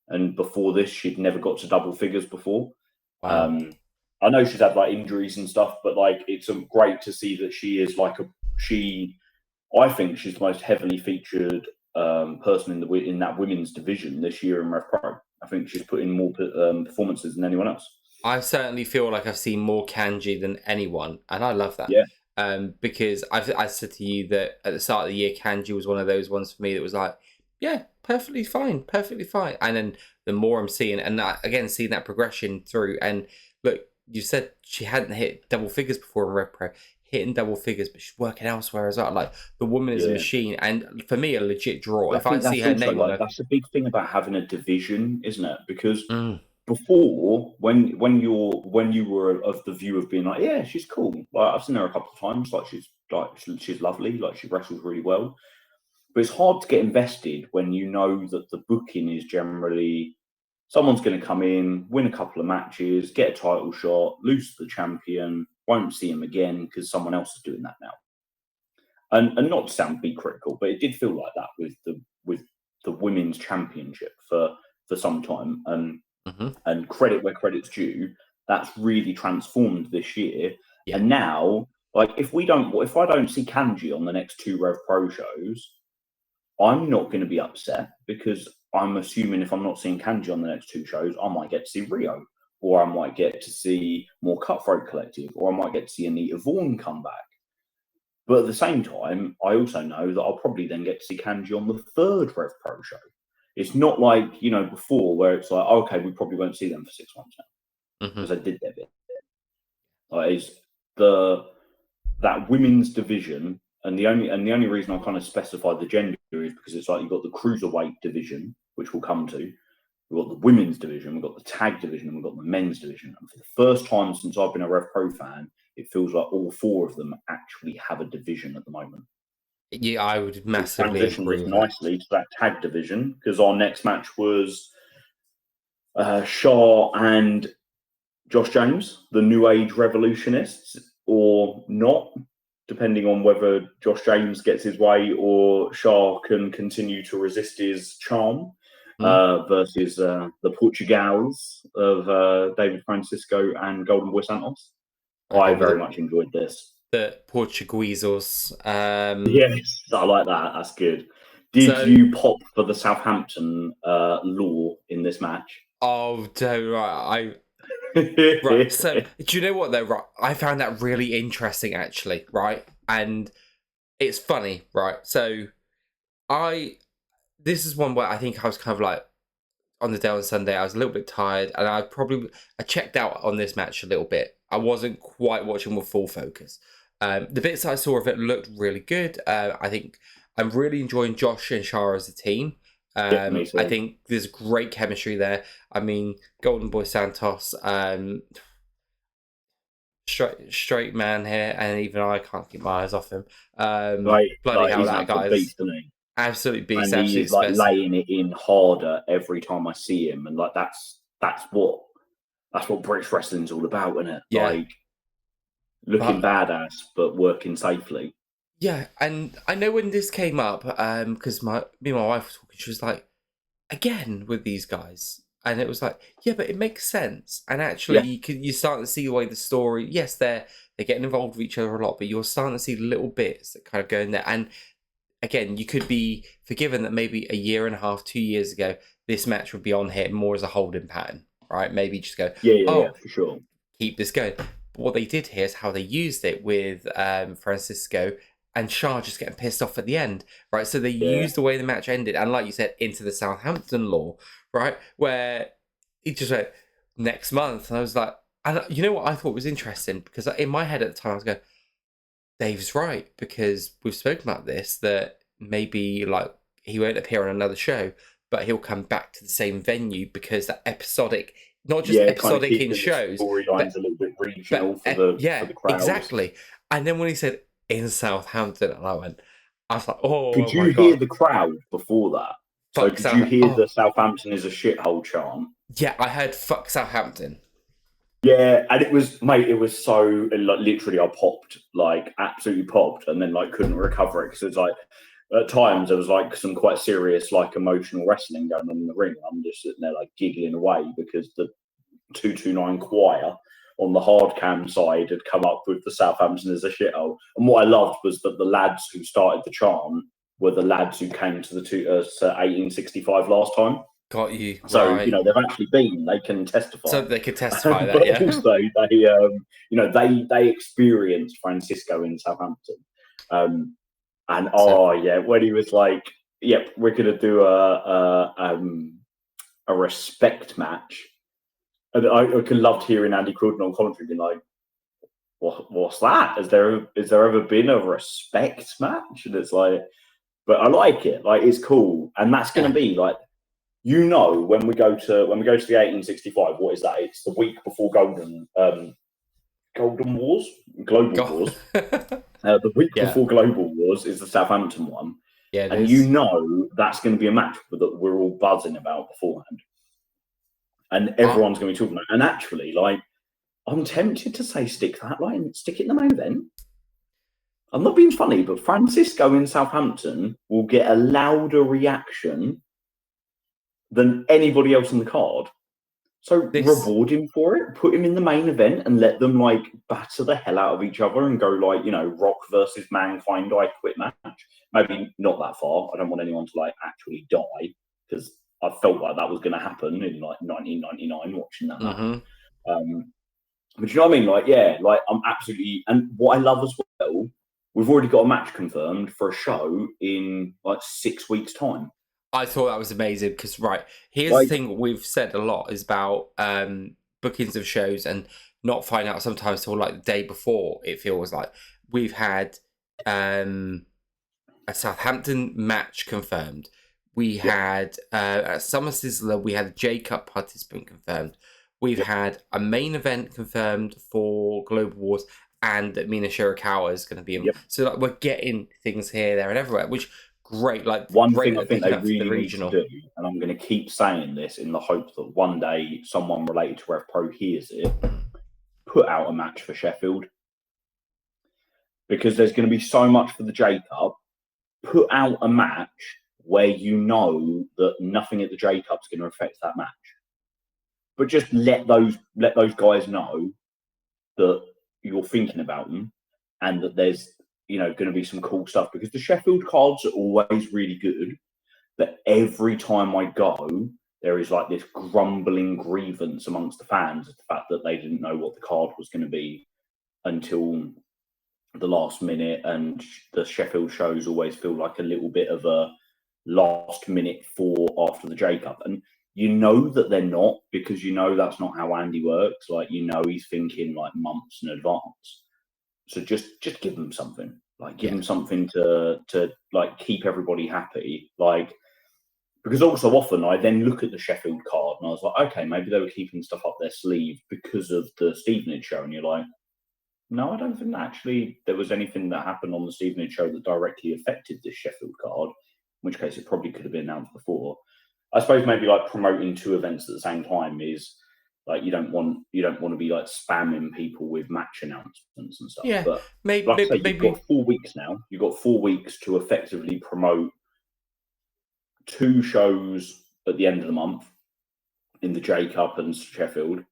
and before this, she'd never got to double figures before. Wow. I know she's had like injuries and stuff, but like, it's great to see that she is like I think she's the most heavily featured person in that women's division this year in RevPro. I think she's put in more performances than anyone else. I certainly feel like I've seen more Kanji than anyone, and I love that. Yeah. Because I said to you that at the start of the year, Kanji was one of those ones for me that was like, yeah, perfectly fine. And then the more I'm seeing, and again, seeing that progression through, and look, you said she hadn't hit double figures before in RevPro, hitting double figures, but she's working elsewhere as well. Like, the woman is a machine, and for me, a legit draw. If I see her name on it, that's a big thing about having a division, isn't it? Because before, when you were of the view of being like, yeah, she's cool. Like, I've seen her a couple of times. Like, she's lovely. Like, she wrestles really well. But it's hard to get invested when you know that the booking is generally someone's going to come in, win a couple of matches, get a title shot, lose to the champion, won't see him again because someone else is doing that now. And not to sound be critical, but it did feel like that with the women's championship for some time. And credit where credit's due, that's really transformed this year. Yeah. And now, like, if I don't see Kanji on the next 2 RevPro shows, I'm not going to be upset, because I'm assuming if I'm not seeing Kanji on the next 2 shows, I might get to see Rio, or I might get to see more Cutthroat Collective, or I might get to see Anita Vaughan come back. But at the same time, I also know that I'll probably then get to see Kanji on the 3rd RevPro show. It's not like, you know, before where it's like, okay, we probably won't see them for 6 months now, because I did their bit. Like, it's that women's division, and the only reason I kind of specified the gender is because it's like, you've got the cruiserweight division, which we'll come to. We've got the women's division, we've got the tag division, and we've got the men's division. And for the first time since I've been a RevPro fan, it feels like all 4 of them actually have a division at the moment. Yeah, I would massively agree with nicely to that tag division, because our next match was Shaw and Josh James, the New Age Revolutionists, or not. depending on whether Josh James gets his way or Shah can continue to resist his charm. Versus the Portugals of David Francisco and Golden Boy Santos. I very much enjoyed this. The Portugueses. Yes, I like that. That's good. Did you pop for the Southampton law in this match? Oh, right. Right. So, do you know what though? Right, I found that really interesting, actually. Right, and it's funny, right? So, this is one where I think I was kind of like on the day on Sunday. I was a little bit tired, and I checked out on this match a little bit. I wasn't quite watching with full focus. The bits I saw of it looked really good. I think I'm really enjoying Josh and Shah as a team. I think there's great chemistry there. I mean, Golden Boy Santos, straight man here, and even I can't keep my eyes off him. Bloody hell, that guy is absolute beast. And he is like laying it in harder every time I see him, and like that's what British wrestling's all about, isn't it? Yeah. Like looking badass but working safely. Yeah, and I know when this came up, because me and my wife were talking, she was like, again with these guys, and it was like, yeah, but it makes sense. And actually, you start to see the way the story. Yes, they're getting involved with each other a lot, but you're starting to see little bits that kind of go in there. And again, you could be forgiven that maybe a year and a half, 2 years ago, this match would be on here more as a holding pattern, right? Maybe just go, yeah, for sure, keep this going. But what they did here is how they used it with Francisco and Shah just getting pissed off at the end, right? So they used the way the match ended, and like you said, into the Southampton law, right? Where he just went, next month. And I was like, and you know what I thought was interesting? Because in my head at the time, I was going, Dave's right, because we've spoken about this, that maybe like he won't appear on another show, but he'll come back to the same venue because that episodic, not just episodic in shows, storylines a little bit regional for the crowds. Exactly. And then when he said in Southampton, and I was like, oh, did you hear the crowd before that? So did you hear the Southampton is a shithole chant? Yeah, I heard fuck Southampton. Yeah, and it was so like literally I popped, like absolutely popped, and then like couldn't recover it because it was like at times there was like some quite serious like emotional wrestling going on in the ring. I'm just sitting there like giggling away because the 229 choir on the hard cam side had come up with the Southampton as a shithole. And what I loved was that the lads who started the chant were the lads who came to the 1865 last time. Got you. So right. They've actually been. They can testify. So they could testify that. But yeah. Also, they experienced Francisco in Southampton, and when he was like, "Yep, we're gonna do a respect match," and I could loved hearing Andy Cruden on commentary being like, "What's that? Has there ever been a respect match?" And it's like, but I like it. Like it's cool, and that's gonna be like. When we go to the 1865, what is that? It's the week before Golden Wars, Global Wars. The week before Global Wars is the Southampton one. Yeah, and that's going to be a match that we're all buzzing about beforehand, and everyone's going to be talking about. And actually, like, I'm tempted to say stick it in the main event. I'm not being funny, but Francisco in Southampton will get a louder reaction than anybody else on the card. So reward him for it, put him in the main event and let them like batter the hell out of each other and go like, Rock versus Mankind, I Quit match. Maybe not that far. I don't want anyone to like actually die because I felt like that was going to happen in like 1999 watching that match. But you know what I mean? Like, yeah, like I'm absolutely, and what I love as well, we've already got a match confirmed for a show in like 6 weeks' time. I thought that was amazing because, here's the thing we've said a lot is about bookings of shows and not finding out sometimes till like the day before. It feels like we've had a Southampton match confirmed. We had at Summer Sizzler, we had a J-Cup participant confirmed. We've had a main event confirmed for Global Wars and that Mina Shirakawa is going to be in. So like we're getting things here, there and everywhere, which... Great, like one thing I think they really need to do, and I'm going to keep saying this in the hope that one day someone related to RevPro hears it, put out a match for Sheffield. because there's going to be so much for the J Cup. Put out a match where you know that nothing at the J Cup is going to affect that match, but just let those guys know that you're thinking about them and that there's going to be some cool stuff, because the Sheffield cards are always really good, but every time I go, there is like this grumbling grievance amongst the fans of the fact that they didn't know what the card was going to be until the last minute, and the Sheffield shows always feel like a little bit of a last minute for after the J Cup. And you know that they're not, because that's not how Andy works. Like, he's thinking like months in advance. So just give them something. Like, give them something to like keep everybody happy. Like, because also often I then look at the Sheffield card and I was like, okay, maybe they were keeping stuff up their sleeve because of the Stevenage show, and you're like, no, I don't think that actually there was anything that happened on the Stevenage show that directly affected this Sheffield card, in which case it probably could have been announced before. I suppose maybe like promoting two events at the same time is like, you don't want to be like spamming people with match announcements and stuff. Yeah, but maybe, like I say, maybe you've got 4 weeks now. You've got 4 weeks to effectively promote 2 shows at the end of the month in the J Cup and Sheffield.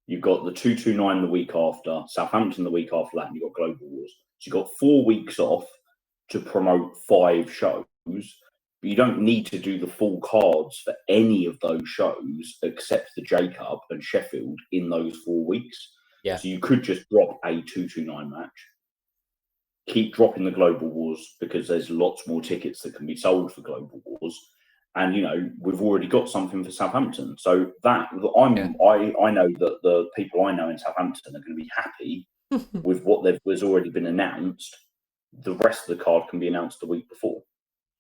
You've got the 229 the week after, Southampton the week after that, and you've got Global Wars. So you've got 4 weeks off to promote 5 shows, but you don't need to do the full cards for any of those shows except the J Cup and Sheffield in those 4 weeks. Yeah. So you could just drop a 229 match, keep dropping the Global Wars, because there's lots more tickets that can be sold for Global Wars. And we've already got something for Southampton, so I know that the people I know in Southampton are going to be happy with what has already been announced. The rest of the card can be announced the week before.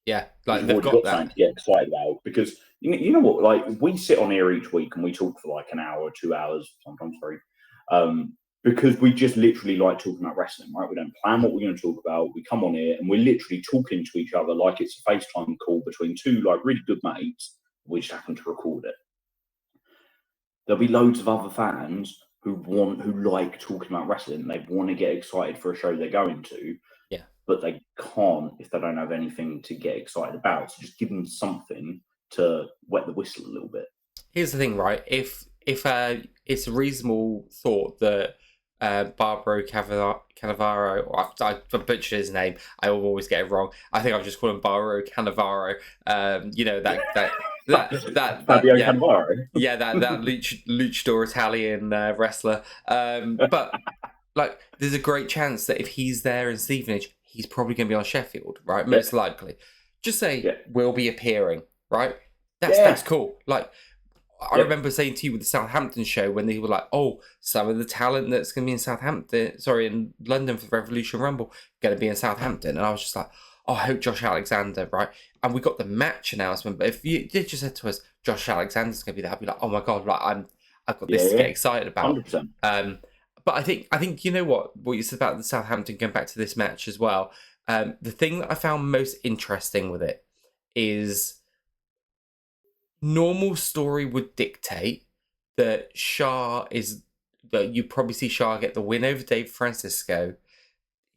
Yeah, like they've got something to get excited about, because you know what, like, we sit on here each week and we talk for like an hour or 2 hours, sometimes 3. Because we just literally like talking about wrestling, right? We don't plan what we're going to talk about. We come on here and we're literally talking to each other like it's a FaceTime call between 2 like really good mates. We just happen to record it. There'll be loads of other fans who like talking about wrestling. They want to get excited for a show they're going to, but they can't if they don't have anything to get excited about. So just give them something to wet the whistle a little bit. Here's the thing, right? If it's a reasonable thought that Barbaro Cannavaro, I butchered his name, I always get it wrong. I think I've just called him Barbaro Cannavaro. That Fabio yeah, Cannavaro. Yeah, that luchador Italian wrestler. But like, there's a great chance that if he's there in Stevenage, he's probably going to be on Sheffield, right? Most likely. Just say will be appearing, right? That's cool. Like, I remember saying to you with the Southampton show when they were like, oh, some of the talent that's going to be in London for the Revolution Rumble, going to be in Southampton. And I was just like, oh, I hope Josh Alexander, right? And we got the match announcement. But if you did just said to us, Josh Alexander's going to be there, I'd be like, oh my God, like, I've got this to get excited about. 100%. But I think you know what you said about the Southampton, going back to this match as well. The thing that I found most interesting with it is, normal story would dictate that you probably see Shah get the win over Dave Francisco,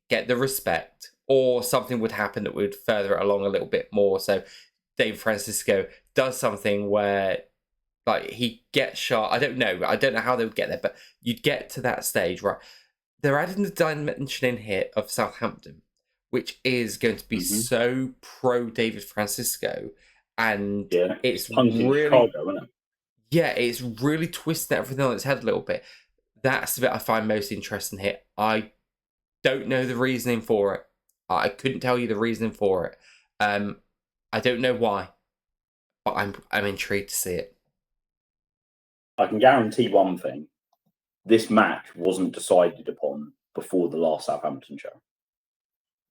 get the respect, or something would happen that would further it along a little bit more. So Dave Francisco does something where, like, he gets Shah. I don't know how they would get there, but you'd get to that stage, right? They're adding the dimension in here of Southampton, which is going to be so pro David Francisco. And it's really Chicago, isn't it? Yeah, it's really twisting everything on its head a little bit. That's the bit I find most interesting here. I don't know the reasoning for it. I couldn't tell you the reasoning for it. I don't know why, but I'm intrigued to see it. I can guarantee one thing: this match wasn't decided upon before the last Southampton show.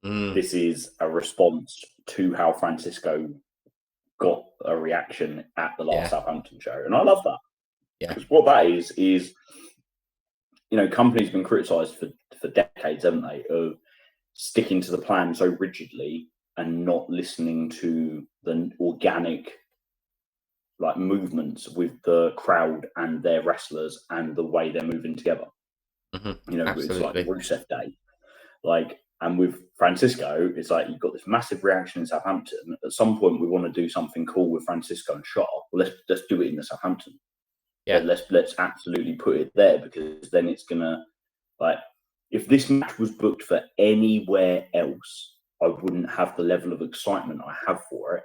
This is a response to how Francisco got a reaction at the last Southampton show, and I love that. Because what that is companies have been criticised for decades, haven't they, of sticking to the plan so rigidly and not listening to the organic movements with the crowd and their wrestlers and the way they're moving together. It's like Absolutely. Rusev Day. Like, And with Francisco, it's like you've got this massive reaction in Southampton. At some point, we want to do something cool with Francisco and Shaw. Well, let's do it in the Southampton. Yeah. Let's absolutely put it there, because then it's gonna, like, if this match was booked for anywhere else, I wouldn't have the level of excitement I have for it.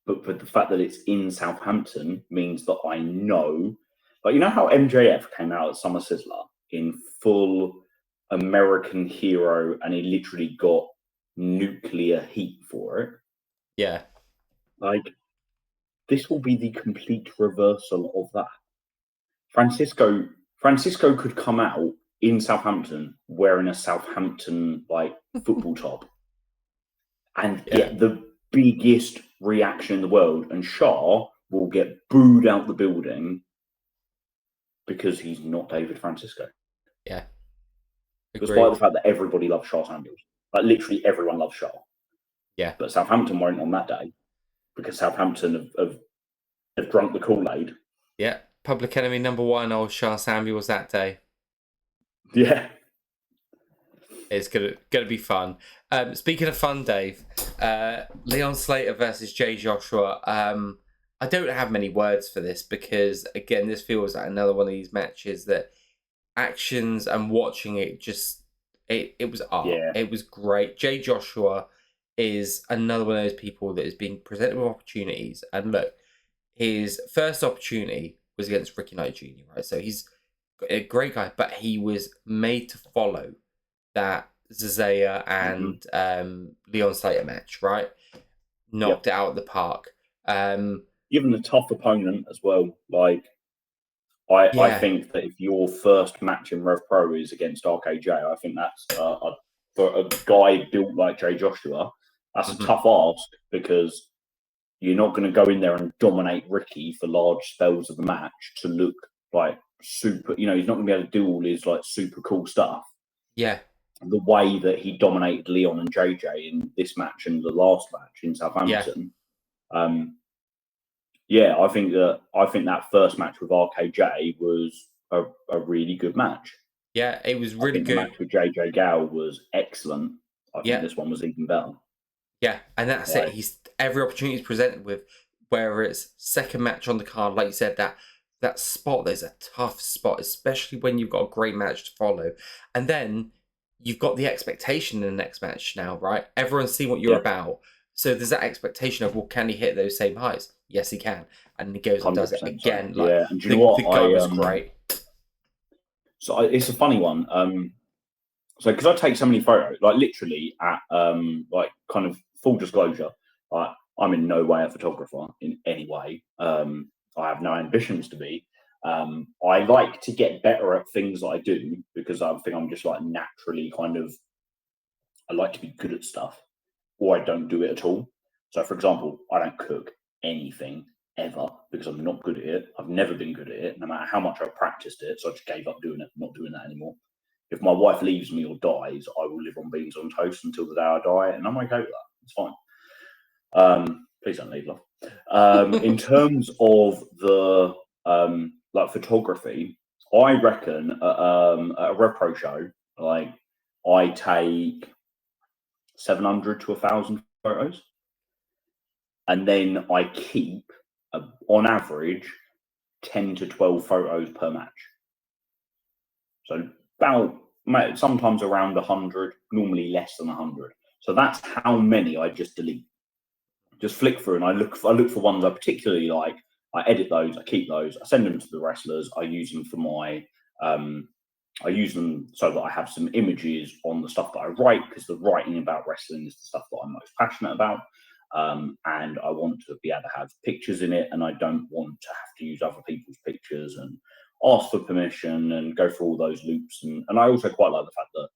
But the fact that it's in Southampton means that I know, like, you know how MJF came out at Summer Sizzler in full American hero, and he literally got nuclear heat for it. Yeah. Like, this will be the complete reversal of that. Francisco could come out in Southampton wearing a Southampton like football top and get the biggest reaction in the world, and Shaw will get booed out the building because he's not David Francisco. Yeah. Agreed. Despite the fact that everybody loves Shaw Samuels. Like, literally everyone loves Shaw. Yeah. But Southampton won't on that day because Southampton have drunk the Kool-Aid. Yeah. Public enemy number one, old Shaw Samuels that day. Yeah. It's gonna be fun. Speaking of fun, Dave, Leon Slater versus Jay Joshua. I don't have many words for this because, again, this feels like another one of these matches that actions and watching it just it was art. Yeah. It was great. Jay Joshua is another one of those people that is being presented with opportunities. And look, his first opportunity was against Ricky Knight Jr., right? So he's a great guy, but he was made to follow that Zazaya and Leon Slater match, right? Knocked it out of the park. Given a tough opponent as well. Like, I think that if your first match in RevPro is against RKJ, I think that's for a guy built like Jay Joshua, that's a tough ask, because you're not going to go in there and dominate Ricky for large spells of the match to look like super. You know, he's not going to be able to do all his like super cool stuff. Yeah. The way that he dominated Leon and JJ in this match and the last match in Southampton. I think that first match with RKJ was a really good match. Yeah, it was really good. The match with JJ Gal was excellent. I think this one was even better. Yeah, and that's it. He's every opportunity he's presented with, whether it's second match on the card, like you said, that spot, there's a tough spot, especially when you've got a great match to follow. And then you've got the expectation in the next match now, right? Everyone's seen what you're about. So there's that expectation of, well, can he hit those same highs? Yes, he can. And he goes and does it again. So. Like, and do you know what? The guy was great. So it's a funny one. So because I take so many photos, like literally at like kind of full disclosure, I'm in no way a photographer in any way. I have no ambitions to be. I like to get better at things that I do because I think I'm just like naturally I like to be good at stuff, or I don't do it at all. So, for example, I don't cook anything ever because I'm not good at it. I've never been good at it, no matter how much I've practiced it. So I just gave up doing it, not doing that anymore. If my wife leaves me or dies, I will live on beans on toast until the day I die, and I'm okay with that. It's fine. Please don't leave, love. In terms of the like photography, I reckon at a RevPro show, like I take 700 to 1,000 photos, and then I keep on average 10 to 12 photos per match. So about sometimes around 100, normally less than 100. So that's how many I just delete. Just flick through and I look for ones I particularly like. I edit those, I keep those, I send them to the wrestlers. I use them for my I use them so that I have some images on the stuff that I write, because the writing about wrestling is the stuff that I'm most passionate about. And I want to be able to have pictures in it, and I don't want to have to use other people's pictures and ask for permission and go through all those loops. And I also quite like the fact that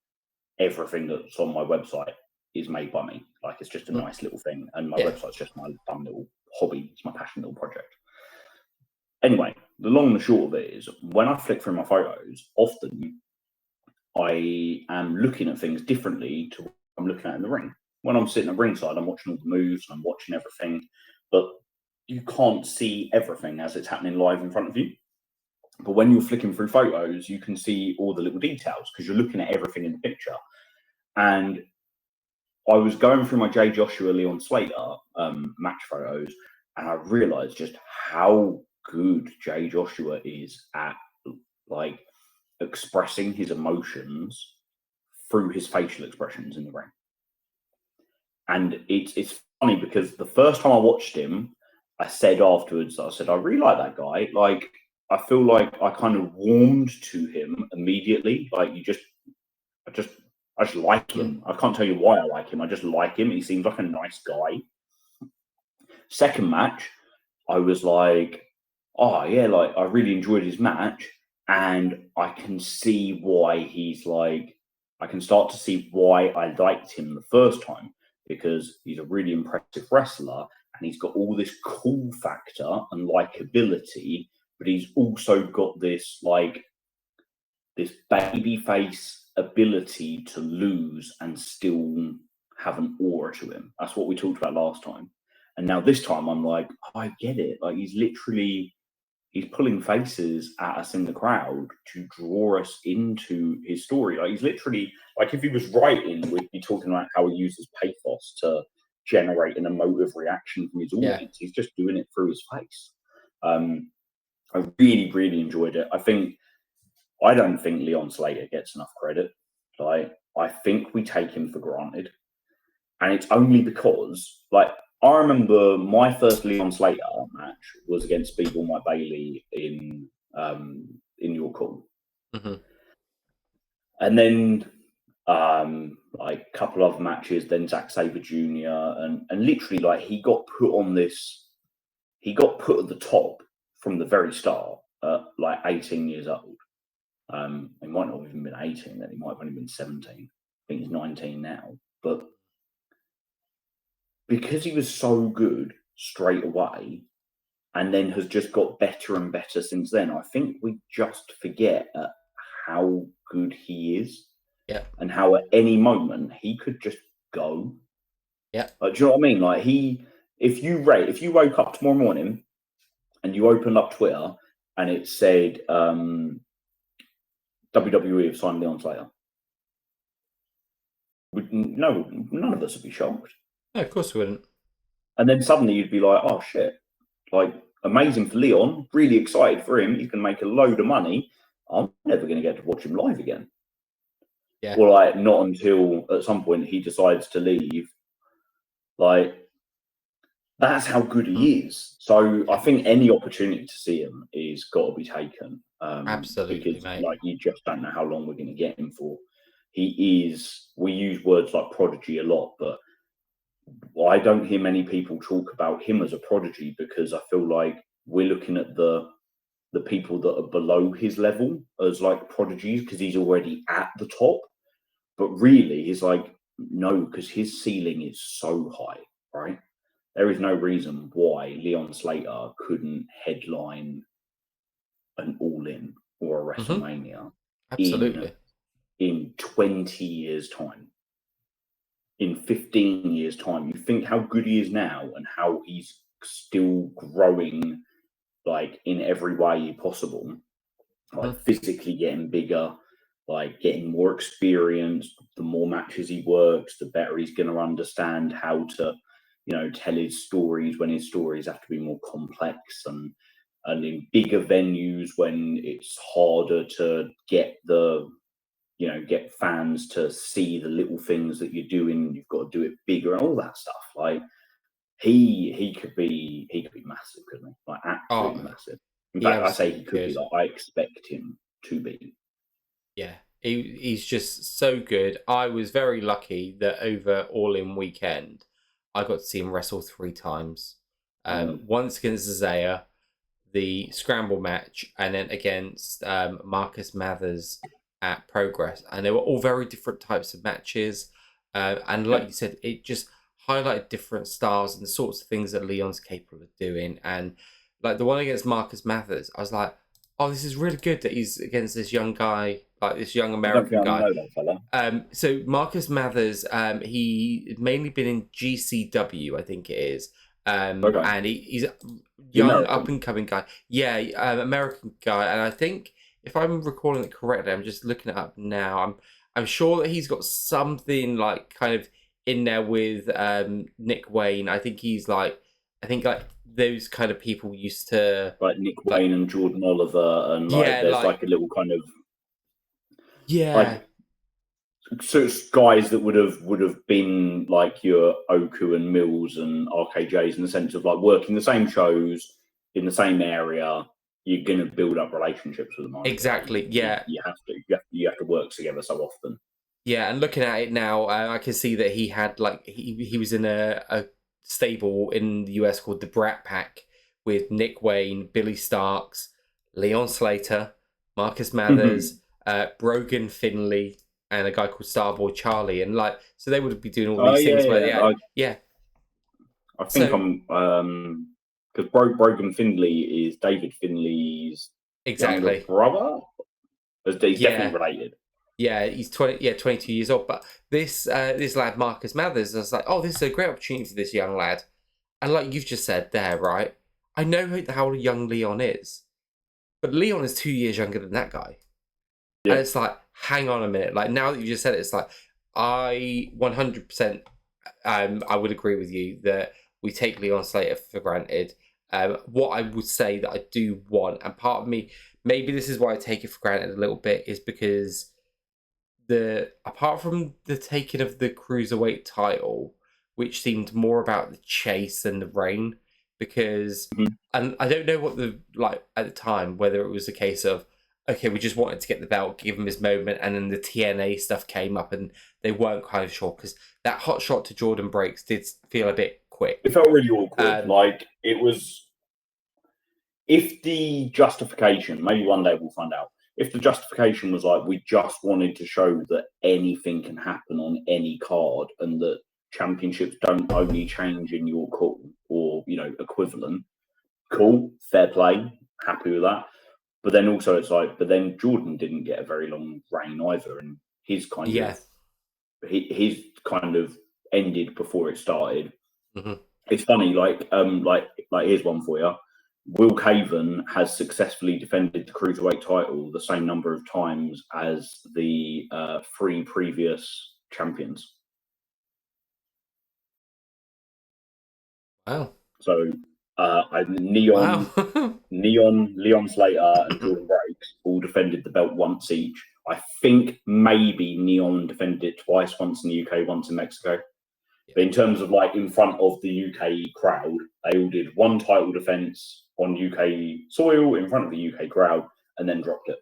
everything that's on my website is made by me. Like, it's just a nice little thing, and my website's just my fun little hobby. It's my passion little project. Anyway, the long and the short of it is, when I flick through my photos, often I am looking at things differently to what I'm looking at in the ring. When I'm sitting at ringside, I'm watching all the moves, I'm watching everything, but you can't see everything as it's happening live in front of you. But when you're flicking through photos, you can see all the little details because you're looking at everything in the picture. And I was going through my J. Joshua Leon Slater match photos, and I realized just how good J. Joshua is at like expressing his emotions through his facial expressions in the ring. And it's funny because the first time I watched him, I said afterwards, I said, I really like that guy. Like, I feel like I kind of warmed to him immediately. Like, I just like him. I can't tell you why I like him. I just like him. He seems like a nice guy. Second match, I was like, oh yeah, like I really enjoyed his match, and I can see why he's like, I can start to see why I liked him the first time, because he's a really impressive wrestler and he's got all this cool factor and likability, but he's also got this like this baby face ability to lose and still have an aura to him. That's what we talked about last time. And now this time I'm like, oh, I get it. Like he's pulling faces at us in the crowd to draw us into his story. Like he's literally like, if he was writing, we'd be talking about how he uses pathos to generate an emotive reaction from his audience. He's just doing it through his face. I really, really enjoyed it. I don't think Leon Slater gets enough credit. Like, I think we take him for granted. And it's only because, like, I remember my first Leon Slater match was against Speedball Mike Bailey in your call. Mm-hmm. And then like a couple of matches, then Zack Sabre Jr. and literally like he got put at the top from the very start at like 18 years old. He might not have even been 18 then, he might have only been 17. I think he's 19 now. But because he was so good straight away and then has just got better and better since then, I think we just forget how good he is. Yeah. And how at any moment he could just go. Yeah. Like, do you know what I mean? Like if you woke up tomorrow morning and you opened up Twitter and it said WWE have signed Leon Slater, none of us would be shocked. No, of course we wouldn't. And then suddenly you'd be like, oh shit, like amazing for Leon, really excited for him. He's going to make a load of money. I'm never going to get to watch him live again. Yeah. Or like not until at some point he decides to leave. Like that's how good he is. So I think any opportunity to see him is got to be taken. Absolutely, because mate. like you just don't know how long we're going to get him for. He is. We use words like prodigy a lot, but I don't hear many people talk about him as a prodigy because I feel like we're looking at the people that are below his level as like prodigies because he's already at the top. But really, he's like, no, because his ceiling is so high, right? There is no reason why Leon Slater couldn't headline an All-In or a WrestleMania Absolutely. in 20 years' time. In 15 years' time. You think how good he is now and how he's still growing like in every way possible. Like physically getting bigger, like getting more experience. The more matches he works, the better he's going to understand how to, tell his stories when his stories have to be more complex and in bigger venues when it's harder to get get fans to see the little things that you're doing. You've got to do it bigger and all that stuff. Like he could be massive, couldn't he? Like absolutely massive. In fact, I say he could be. Like I expect him to be. Yeah, he's just so good. I was very lucky that over All-In weekend, I got to see him wrestle 3 times. Once against Zaya, the scramble match, and then against Marcus Mathers at Progress. And they were all very different types of matches. And like you said, it just highlighted different styles and the sorts of things that Leon's capable of doing. And like the one against Marcus Mathers, I was like, oh, this is really good that he's against this young guy, like this young American guy. I know that fella. So Marcus Mathers, he mainly been in GCW, I think it is. Okay. And he's a young, up and coming guy. Yeah, American guy. And I think, if I'm recalling it correctly, I'm just looking it up now. I'm sure that he's got something like kind of in there with Nick Wayne. I think he's like, I think like those kind of people used to like Nick like, Wayne and Jordan Oliver, and like yeah, there's like like a little kind of yeah, like so it's guys that would have been like your Oku and Mills and RKJs in the sense of like working the same shows in the same area. You're gonna build up relationships with them, aren't you? Like exactly, yeah. you have to you have to work together so often. Yeah, and looking at it now, I can see that he had like he was in a stable in the US called the Brat Pack with Nick Wayne, Billy Starks, Leon Slater, Marcus Mathers, Brogan Finley, and a guy called Starboy Charlie, and like so they would be doing all Oh these yeah, things where yeah. yeah, yeah. I think So I'm because Brogan Findley is David Finley's younger exactly, brother. He's definitely yeah. related. Yeah, he's 22 years old. But this lad Marcus Mathers, I was like, oh, this is a great opportunity for this young lad. And like you've just said there, right? I know how young Leon is, but Leon is 2 years younger than that guy. And Yeah. it's like, hang on a minute. Like now that you just said it, it's like I 100% I would agree with you that we take Leon Slater for granted. What I would say that I do want, and part of me, maybe this is why I take it for granted a little bit, is because the apart from the taking of the cruiserweight title, which seemed more about the chase than the reign, because Mhm. and I don't know what the like at the time whether it was a case of okay we just wanted to get the belt, give him his moment, and then the TNA stuff came up and they weren't kind of sure because that hot shot to Jordan Breaks did feel a bit It quick. felt really awkward. Um, Like it was. If the justification, maybe one day we'll find out. If the justification was like we just wanted to show that anything can happen on any card and that championships don't only change in your call or equivalent, cool, fair play, happy with that. But then also it's like, but then Jordan didn't get a very long reign either, and his kind yeah. of his kind of ended before it started. Hmm. It's funny, like here's one for you. Will Caven has successfully defended the cruiserweight title the same number of times as the three previous champions. Wow. So Wow. Neon, Leon Slater, and Jordan Breaks all defended the belt once each. I think maybe Neon defended it twice, once in the UK, once in Mexico. But in terms of like in front of the UK crowd, they all did one title defense on UK soil in front of the UK crowd and then dropped it.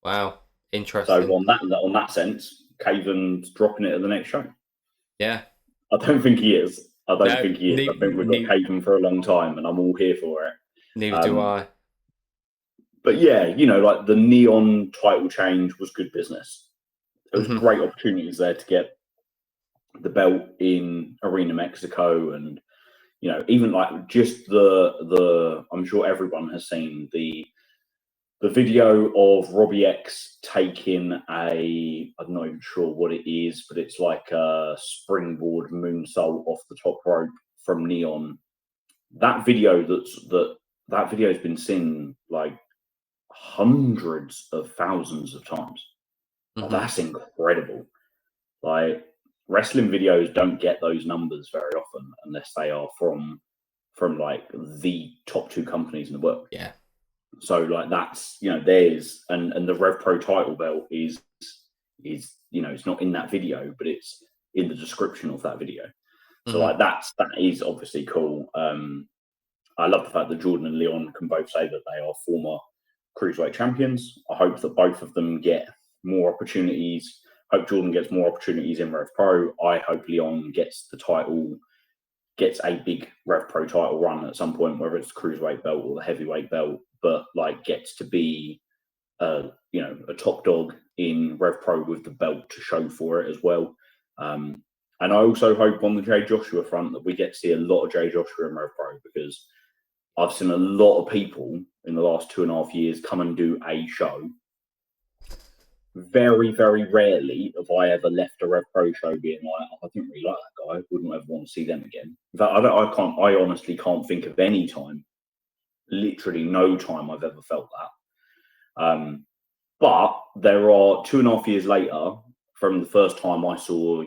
Wow. So Interesting. on that sense, Caven's dropping it at the next show. Yeah. I don't think he is. I don't No. think he is. I think we've got Caven for a long time, and I'm all here for it. Neither do I. But yeah, like the Neon title change was good business. There was Hmm. great opportunities there to get the belt in Arena Mexico, and even like just the I'm sure everyone has seen the video of Robbie X taking I'm not even sure what it is, but it's like a springboard moonsault off the top rope from Neon. That video that video has been seen like hundreds of thousands of times. Oh, Hmm. that's incredible. Like wrestling videos don't get those numbers very often unless they are from like the top two companies in the world. Yeah. So like that's there's and the RevPro title belt is it's not in that video, but it's in the description of that video. So Hmm. like that is obviously cool. I love the fact that Jordan and Leon can both say that they are former cruiserweight champions. I hope that both of them get more opportunities. Hope Jordan gets more opportunities in RevPro. I hope Leon gets a big RevPro title run at some point, whether it's the cruiserweight belt or the heavyweight belt, but like gets to be a top dog in RevPro with the belt to show for it as well. And I also hope on the Jay Joshua front that we get to see a lot of Jay Joshua in RevPro, because I've seen a lot of people in the last 2.5 years come and do a show. Very, very rarely have I ever left a RevPro show being like, oh, I didn't really like that guy. I wouldn't ever want to see them again. In fact, I honestly can't think of any time, literally no time I've ever felt that. But there are 2.5 years later, from the first time I saw,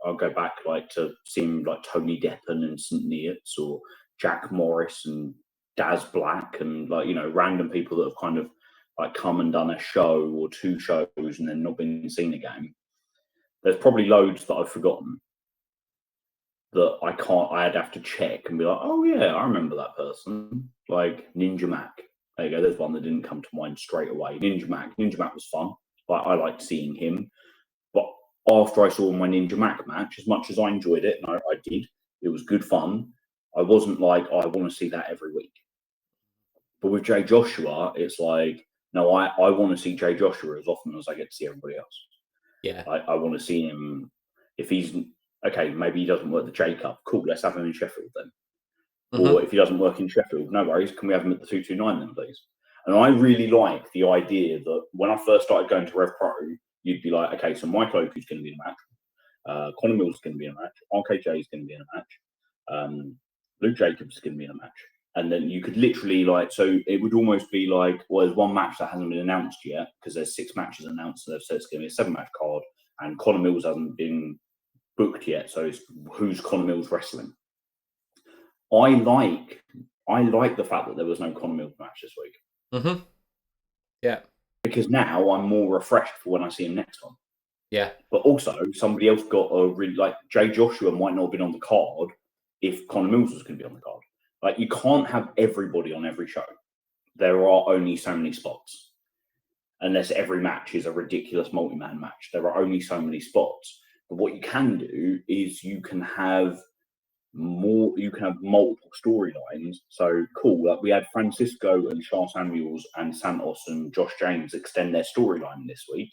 I'll go back like to seeing like Tony Deppen and St. Neots or Jack Morris and Daz Black and like, random people that have kind of like come and done a show or two shows and then not been seen again. There's probably loads that I've forgotten that I'd have to check and be like, oh yeah, I remember that person. Like Ninja Mac. There you go. There's one that didn't come to mind straight away. Ninja Mac. Ninja Mac was fun. Like I liked seeing him. But after I saw my Ninja Mac match, as much as I enjoyed it, and I did, it was good fun. I wasn't like, I want to see that every week. But with Jay Joshua, it's like, no, I want to see Jay Joshua as often as I get to see everybody else. Yeah. I want to see him. If he's okay, maybe he doesn't work the J Cup. Cool, let's have him in Sheffield then. Or if he doesn't work in Sheffield, no worries. Can we have him at the 229 then, please? And I really like the idea that when I first started going to RevPro, you'd be like, okay, so Mike Oku's going to be in a match. Conor Mills is going to be in a match. RKJ is going to be in a match. Luke Jacobs is going to be in a match. And then you could literally so it would almost be like, well, there's one match that hasn't been announced yet because there's 6 matches announced. So they've said it's going to be a 7-match card and Conor Mills hasn't been booked yet. So it's who's Conor Mills wrestling? I like the fact that there was no Conor Mills match this week. Yeah. Because now I'm more refreshed for when I see him next time. Yeah. But also somebody else got a really Jay Joshua might not have been on the card if Conor Mills was going to be on the card. Like you can't have everybody on every show. There are only so many spots. Unless every match is a ridiculous multi-man match. There are only so many spots. But what you can do is you can have multiple storylines. So cool. Like we had Francisco and Charles Samuels and Santos and Josh James extend their storyline this week.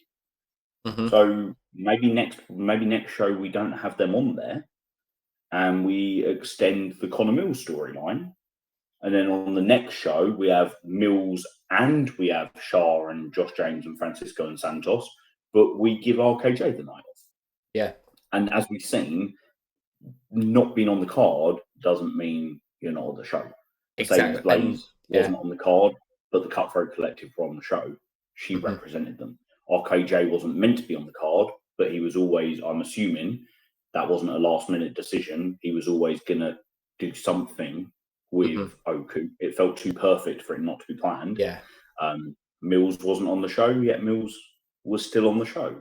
So maybe next show we don't have them on there, and we extend the Conor Mills storyline. And then on the next show we have Mills and we have Shah and Josh James and Francisco and Santos, but we give RKJ the night off. Yeah. And as we've seen, not being on the card doesn't mean you're not on the show. Exactly. Blaze wasn't on the card, but the Cutthroat Collective were on the show. She represented them. RKJ wasn't meant to be on the card, but he was always, I'm assuming, that wasn't a last-minute decision. He was always going to do something with Oku. It felt too perfect for it not to be planned. Yeah. Mills wasn't on the show, yet Mills was still on the show.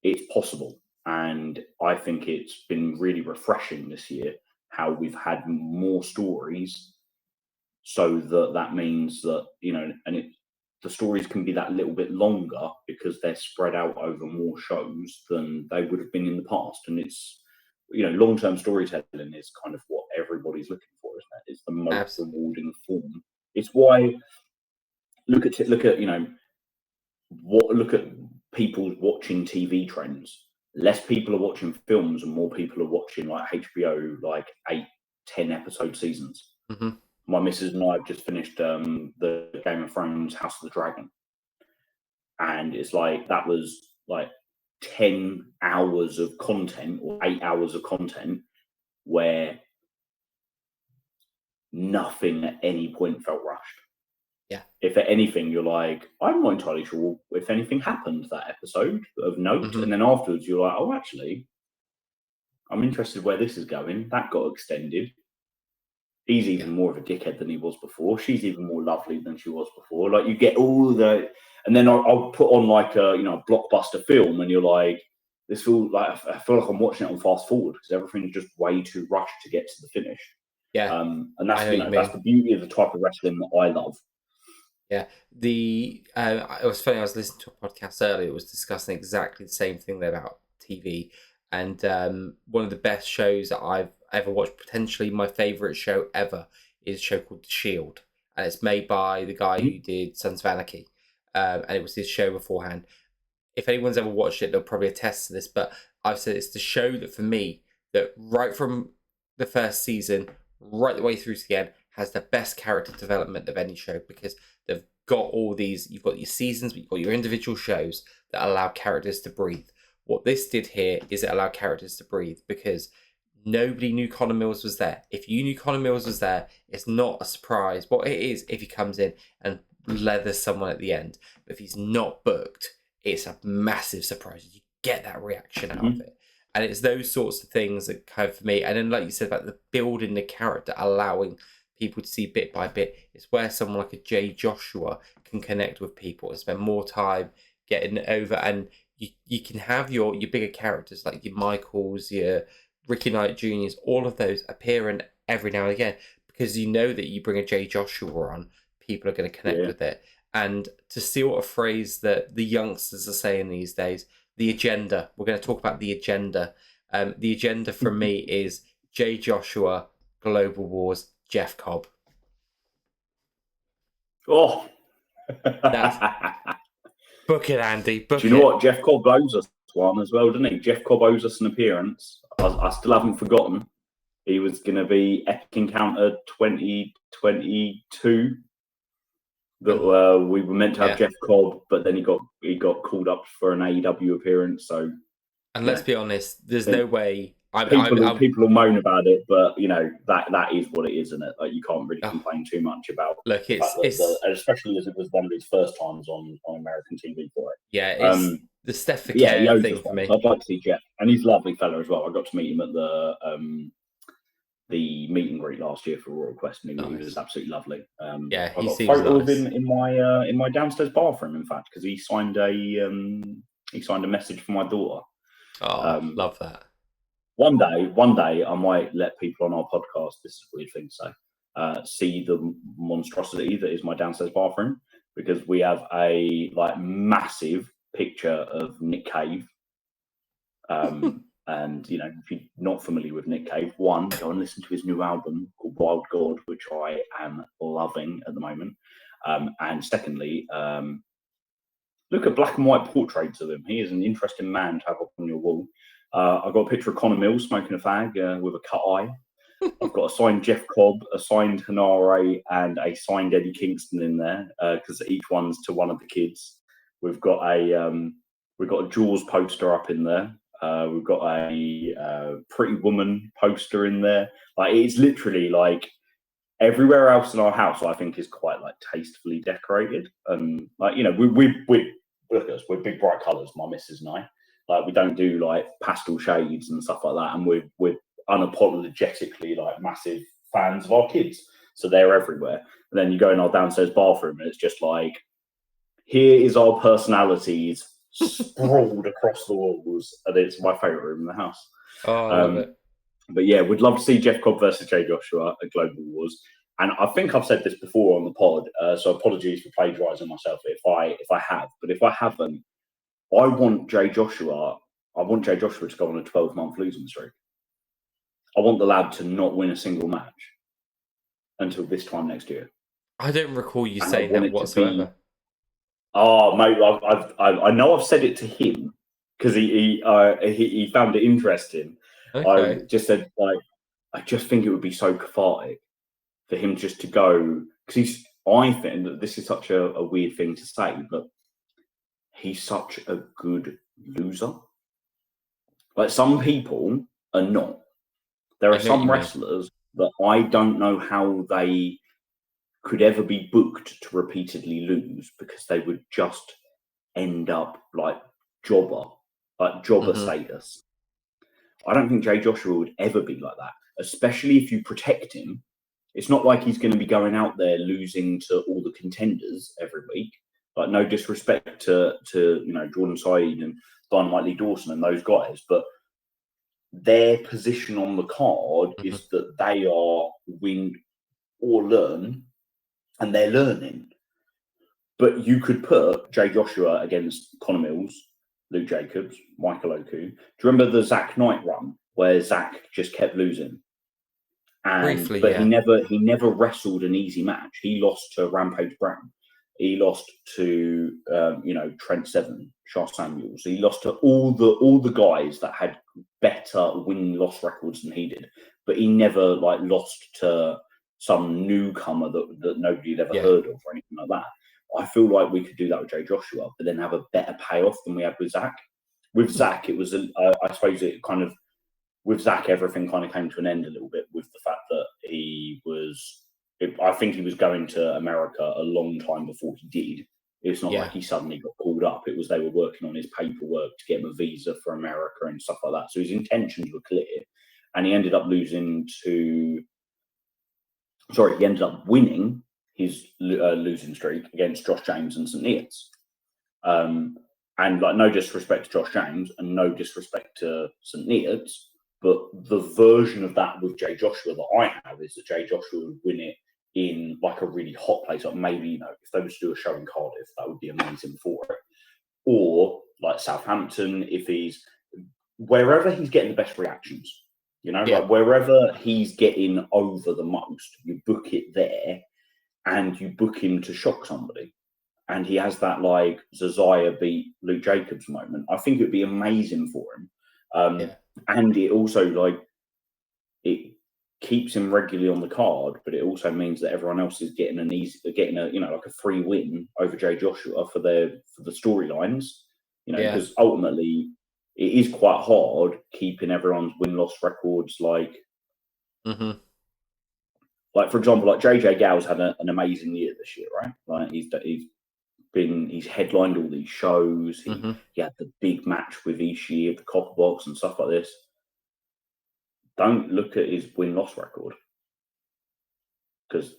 It's possible. And I think it's been really refreshing this year how we've had more stories, so that means that, the stories can be that little bit longer because they're spread out over more shows than they would have been in the past. And it's, long-term storytelling is kind of what everybody's looking for, isn't it? It's the most rewarding form. It's why look at people watching TV trends. Less people are watching films and more people are watching like HBO, like 8-10 episode seasons. My missus and I have just finished the Game of Thrones House of the Dragon. And it's like, that was like 10 hours of content or 8 hours of content where nothing at any point felt rushed. Yeah. If at anything, you're like, I'm not entirely sure if anything happened that episode of note. And then afterwards, you're like, oh, actually, I'm interested where this is going. That got extended. He's even more of a dickhead than he was before. She's even more lovely than she was before. Like you get all the, and then I'll put on like a blockbuster film, and you're like, this feels like I feel like I'm watching it on fast forward because everything's just way too rushed to get to the finish. Yeah, and that's the beauty of the type of wrestling that I love. Yeah, it was funny. I was listening to a podcast earlier. It was discussing exactly the same thing about TV, and one of the best shows that I've ever watched, potentially my favorite show ever, is a show called The Shield, and it's made by the guy who did Sons of Anarchy, and it was his show beforehand. If anyone's ever watched it, they'll probably attest to this. But I've said it's the show that for me, that right from the first season right the way through to the end, has the best character development of any show, because they've got all these, you've got your seasons, but you've got your individual shows that allow characters to breathe. What this did here is it allowed characters to breathe because nobody knew Conor Mills was there. If you knew Conor Mills was there, it's not a surprise. Well, it is if he comes in and leathers someone at the end. But if he's not booked, it's a massive surprise. You get that reaction out of Mhm. it. And it's those sorts of things that kind of for me, and then like you said about the building the character, allowing people to see bit by bit, it's where someone like a Jay Joshua can connect with people and spend more time getting over. And you can have your bigger characters like your Michaels, your Ricky Knight Juniors, all of those appearing every now and again because you know that you bring a Jay Joshua on, people are going to connect Yeah. with it. And to steal a phrase that the youngsters are saying these days, the agenda. We're going to talk about the agenda. The agenda for me is Jay Joshua, Global Wars, Jeff Cobb. Oh. That's book it, Andy. Do Book you know it. what? Jeff Cobb owes us one as well, doesn't he? Jeff Cobb owes us an appearance. I still haven't forgotten. He was going to be Epic Encounter 2022. That we were meant to have Yeah. Jeff Cobb, but then he got called up for an AEW appearance. So And let's yeah, be honest, there's no way. people will moan about it, but that is what it is, isn't it? Like you can't really Oh, complain too much about look, the fact that, it's especially as it was one of his first times on American TV for it. yeah, it's the Steph But yeah, he Care owes thing us for one. me. So I'd like to see Jeff, and he's a lovely fella as well. I got to meet him at the meet and greet last year for Royal Quest, and he was Nice. absolutely lovely. Yeah, I he got a seems photo of nice. him in my downstairs bathroom, in fact, because he signed a message for my daughter. Oh, love that. One day, I might let people on our podcast. This is a weird thing to say. See the monstrosity that is my downstairs bathroom, because we have a massive picture of Nick Cave. And if you're not familiar with Nick Cave, one, go and listen to his new album called Wild God, which I am loving at the moment. And secondly, look at black and white portraits of him. He is an interesting man to have up on your wall. I've got a picture of Connor Mills smoking a fag with a cut eye. I've got a signed Jeff Cobb, a signed Hanare, and a signed Eddie Kingston in there because each one's to one of the kids. We've got a Jaws poster up in there. We've got a Pretty Woman poster in there. Like it's literally like everywhere else in our house, I think, is quite tastefully decorated. And we look at us, we're big bright colours, my missus and I. Like we don't do pastel shades and stuff like that. And we're unapologetically massive fans of our kids. So they're everywhere. And then you go in our downstairs bathroom and it's just like, here is our personalities sprawled across the walls, and it's my favourite room in the house. Oh, I love it. But yeah, we'd love to see Jeff Cobb versus Jay Joshua at Global Wars. And I think I've said this before on the pod, so apologies for plagiarising myself if I have. But if I haven't, I want Jay Joshua to go on a 12-month losing streak. I want the lad to not win a single match until this time next year. I don't recall you And I saying want that it to whatsoever. be. Oh, mate, I know I've said it to him because he found it interesting. I Okay. just said I just think it would be so cathartic for him just to go, because I think that this is such a weird thing to say, but he's such a good loser. Like some people are not. There I are know what you some mean. wrestlers that I don't know how they could ever be booked to repeatedly lose, because they would just end up jobber, jobber Mm-hmm. status. I don't think Jay Joshua would ever be like that, especially if you protect him. It's not like he's going to be going out there losing to all the contenders every week. No disrespect to Jordan Said and Dynamite Lee Dawson and those guys, but their position on the card Mm-hmm. is that they are win or learn, and they're learning. But you could put Jay Joshua against Connor Mills, Luke Jacobs, Michael Oku. Do you remember the Zach Knight run where Zach just kept losing? Briefly, But yeah. he never wrestled an easy match. He lost to Rampage Brown. He lost to Trent Seven, Charles Samuels. He lost to all the guys that had better win-loss records than he did. But he never lost to some newcomer that nobody had ever heard of or anything like that. I feel like we could do that with Jay Joshua, but then have a better payoff than we had with Zach. With Zach, it was I suppose it kind of. With Zach, everything kind of came to an end a little bit with the fact that I think he was going to America a long time before he did. It's not like he suddenly got called up. It was they were working on his paperwork to get him a visa for America and stuff like that. So his intentions were clear, and he ended up winning his losing streak against Josh James and St. Neots. And like, no disrespect to Josh James and no disrespect to St. Neots, but the version of that with Jay Joshua that I have is that Jay Joshua would win it in like a really hot place, like maybe, you know, if they were to do a show in Cardiff, that would be amazing for it. Or like Southampton, if he's wherever he's getting the best reactions, you know, like wherever he's getting over the most, you book it there and you book him to shock somebody. And he has that like Zazaya beat Luke Jacobs moment. I think it would be amazing for him. And it also like it keeps him regularly on the card, but it also means that everyone else is getting like a free win over Jay Joshua for the storylines. You know, because ultimately it is quite hard keeping everyone's win-loss records like. Like for example, like JJ Gale's had an amazing year this year, right? Like he's headlined all these shows. He had the big match with Ishii at the Copperbox and stuff like this. Don't look at his win-loss record, because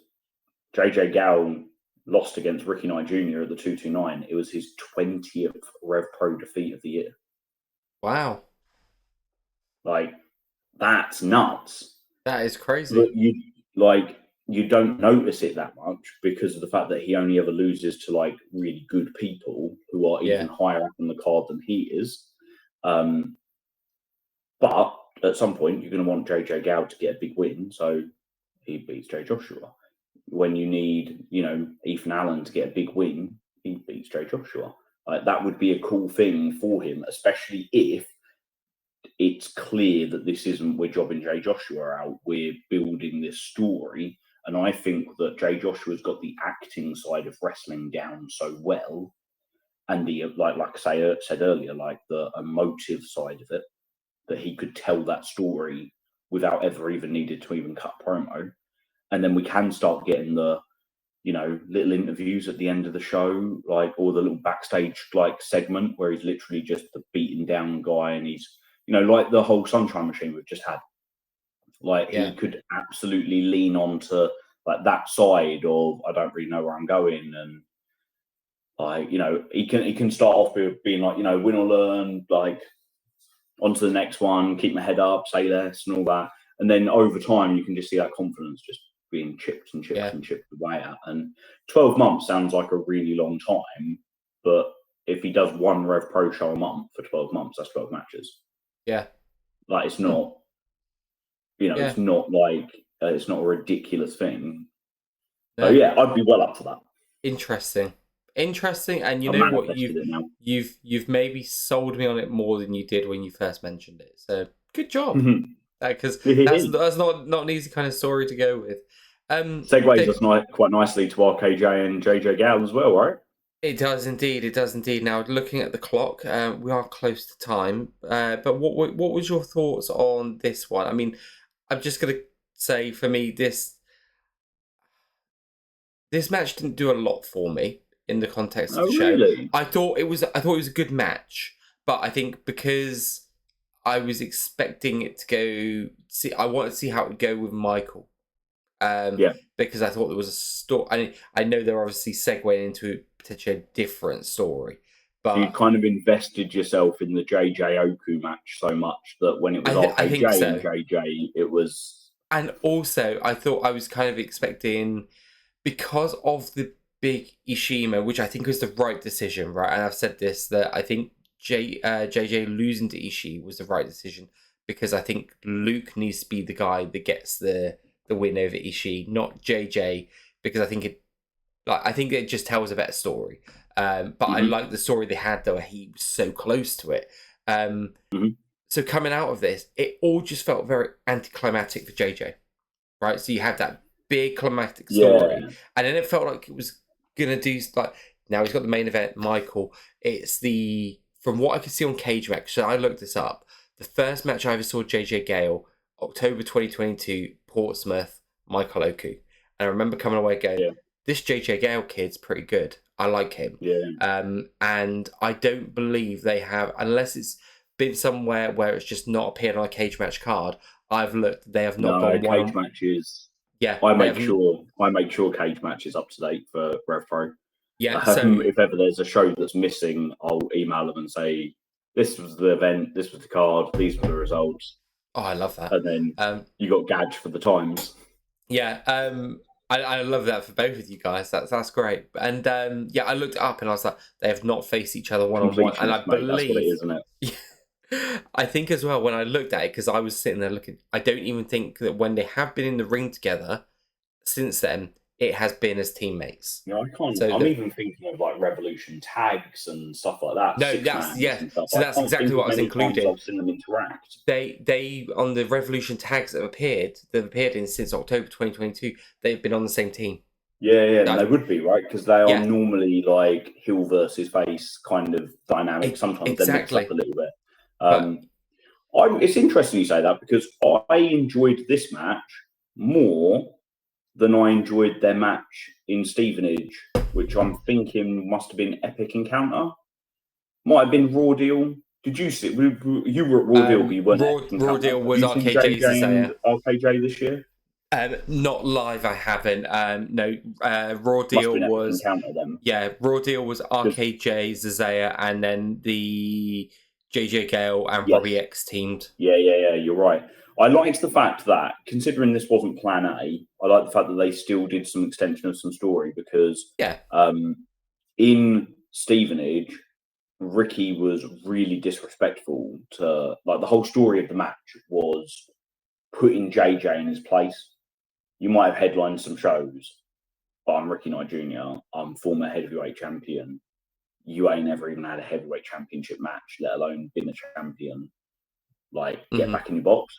JJ Gale lost against Ricky Knight Jr. at the 229. It was his 20th RevPro defeat of the year. Wow. Like, that's nuts. That is crazy. But you don't notice it that much because of the fact that he only ever loses to like really good people who are even higher up on the card than he is. But at some point, you're going to want JJ Gale to get a big win, so he beats Jay Joshua. When you need, you know, Ethan Allen to get a big win, he beats Jay Joshua. Like, that would be a cool thing for him, especially if it's clear that this isn't we're jobbing Jay Joshua out, we're building this story. And I think that Jay Joshua's got the acting side of wrestling down so well, and the like I said earlier, like the emotive side of it, that he could tell that story without ever even needed to even cut promo. And then we can start getting the, you know, little interviews at the end of the show, like, or the little backstage like segment where he's literally just the beaten down guy, and he's, you know, like the whole Sunshine Machine we've just had. Like, he could absolutely lean onto like that side of I don't really know where I'm going, and like, you know, he can start off with being like, you know, win or learn, like on to the next one, keep my head up, say less, and all that. And then over time, you can just see that confidence just being chipped and chipped and chipped away at. And 12 months sounds like a really long time, but if he does one Rev Pro show a month for 12 months, that's 12 matches. Yeah. Like, it's not, you know, it's not like, it's not a ridiculous thing. No. So yeah, I'd be well up for that. Interesting. And you know what, you've maybe sold me on it more than you did when you first mentioned it. So good job, because that's not an easy kind of story to go with. Segues us quite nicely to RKJ and JJ Gale as well, right? It does indeed. Now, looking at the clock, we are close to time. But what was your thoughts on this one? I mean, I'm just gonna say, for me, this match didn't do a lot for me in the context of the show. Really? I thought it was a good match, but I think because I was expecting it to go, I wanted to see how it would go with Michael. Because I thought there was a story. I know they're obviously segueing into potentially a different story, but you kind of invested yourself in the JJ Oku match so much that when it was RKJ and JJ, it was. And also, I thought I was kind of expecting, because of the big Ishima, which I think was the right decision, right? And I've said this, that I think JJ losing to Ishii was the right decision, because I think Luke needs to be the guy that gets the win over Ishii, not JJ, because I think it just tells a better story. But I like the story they had, though. He was so close to it. So coming out of this, it all just felt very anticlimactic for JJ, right? So you had that big climactic story, and then it felt like it was gonna do like, now he's got the main event, Michael. It's from what I could see on Cage Match, so I looked this up. The first match I ever saw JJ Gale, October 2022, Portsmouth, Michael Oku. And I remember coming away going, this JJ Gale kid's pretty good. I like him. Yeah. And I don't believe they have, unless it's been somewhere where it's just not appeared on a cage match card. I've looked; they have not No, gone one cage on. matches. Yeah, I they make haven't. sure cage match is up to date for RevPro. Yeah, so If ever there's a show that's missing, I'll email them and say, "This was the event. This was the card. These were the results." I love that. And then you got Gadge for the times. Yeah, I love that for both of you guys. That's great. And yeah, I looked up and I was like, they have not faced each other one on one, and I Completionist, mate. That's what it believe. is, isn't it? I think as well when I looked at it, because I was sitting there looking, I don't even think that when they have been in the ring together since then, it has been as teammates. You know, I can't. So I'm that even thinking of like Revolution tags and stuff like that, no, six that's mans yeah. and stuff. So I that's can't exactly think what of I was many times including. I've seen them interact. They on the Revolution tags that they've appeared in since October 2022. They've been on the same team. Yeah, and That's, they would be, right? Because they are yeah, normally like heel versus face kind of dynamic. Sometimes they're mixed up exactly. a little bit. But It's interesting you say that because I enjoyed this match more than I enjoyed their match in Stevenage, which I'm thinking must have been Epic Encounter. Might have been Raw Deal. Did you see? You were at Raw Deal, but you weren't at Epic Raw Encounter. Deal Have was you seen RKJ's JJ and Isaiah. RKJ this year? Not live, I haven't. No, Raw Must have Deal been Epic was Encounter then. Raw Deal was Because RKJ, Zazaya, and then the JJ Gale and Robbie yes, X teamed. yeah, you're right. I liked the fact that, considering this wasn't Plan A, I like the fact that they still did some extension of some story because Yeah. In Stevenage, Ricky was really disrespectful to like the whole story of the match was putting JJ in his place. You might have headlined some shows, but I'm Ricky Knight Jr. I'm former heavyweight champion. You ain't ever even had a heavyweight championship match, let alone been a champion. Like, get back in your box.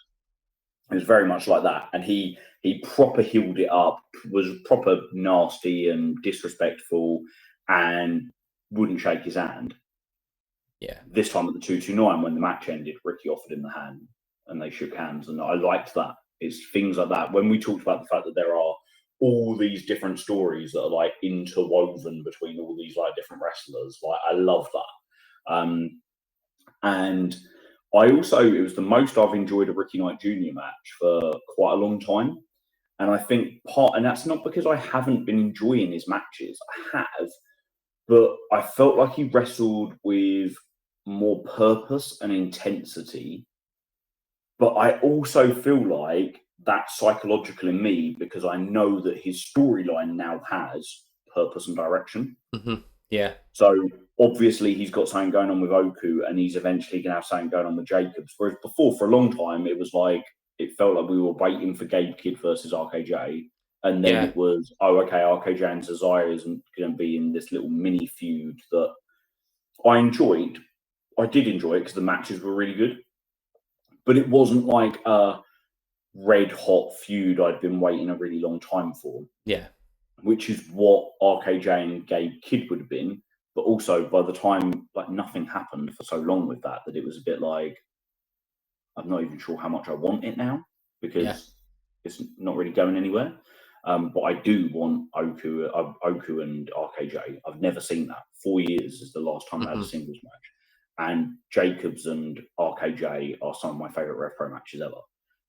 It was very much like that, and he proper heeled it up, was proper nasty and disrespectful, and wouldn't shake his hand. Yeah. This time at the 229, when the match ended, Ricky offered him the hand, and they shook hands, and I liked that. It's things like that. When we talked about the fact that there are all these different stories that are like interwoven between all these like different wrestlers, like I love that. And I also, it was the most I've enjoyed a Ricky Knight Jr. match for quite a long time. And I think and that's not because I haven't been enjoying his matches. I have, but I felt like he wrestled with more purpose and intensity. But I also feel like that's psychological in me because I know that his storyline now has purpose and direction. Yeah. So obviously he's got something going on with Oku, and he's eventually going to have something going on with Jacobs. Whereas before, for a long time, it was like it felt like we were waiting for Gabe Kidd versus RKJ, and then it was RKJ and Zazaya isn't going to be in this little mini feud that I enjoyed. I did enjoy it because the matches were really good, but it wasn't like a red hot feud I'd been waiting a really long time for. Yeah. Which is what RKJ and Gabe Kidd would have been. But also, by the time like nothing happened for so long with that it was a bit like I'm not even sure how much I want it now because it's not really going anywhere. But I do want Oku and RKJ. I've never seen that. 4 years is the last time I had a singles match. And Jacobs and RKJ are some of my favourite RevPro matches ever.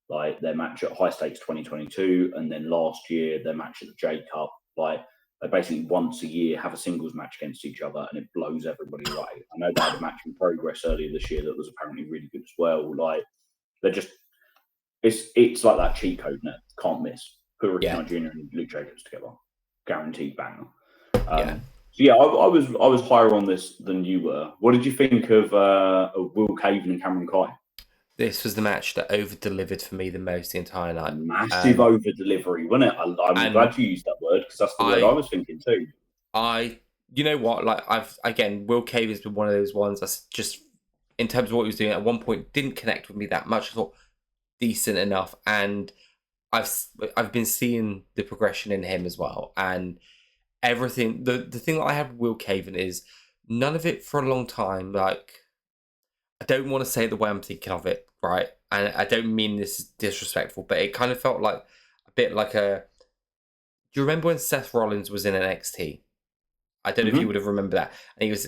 Like their match at High Stakes 2022, and then last year their match at the J Cup. Like they basically once a year have a singles match against each other, and it blows everybody away. I know they had a match in progress earlier this year that was apparently really good as well. Like they're just it's like that cheat code net, can't miss. Put Ricky Knight Jr. and Luke Jacobs together, guaranteed banger. So yeah, I was higher on this than you were. What did you think of Will Caven and Cameron Kai? This was the match that over-delivered for me the most the entire night. Massive over-delivery, wasn't it? I'm glad you used that word because that's the word I was thinking too. You know what? Like Will Caven's been one of those ones that's just, in terms of what he was doing, at one point didn't connect with me that much. I thought decent enough, and I've been seeing the progression in him as well, and everything. The thing that I have with Will Caven is none of it for a long time. Like, I don't want to say it the way I'm thinking of it, right? And I don't mean this is disrespectful, but it kind of felt like a bit like a. Do you remember when Seth Rollins was in NXT? I don't know if you would have remembered that. And he was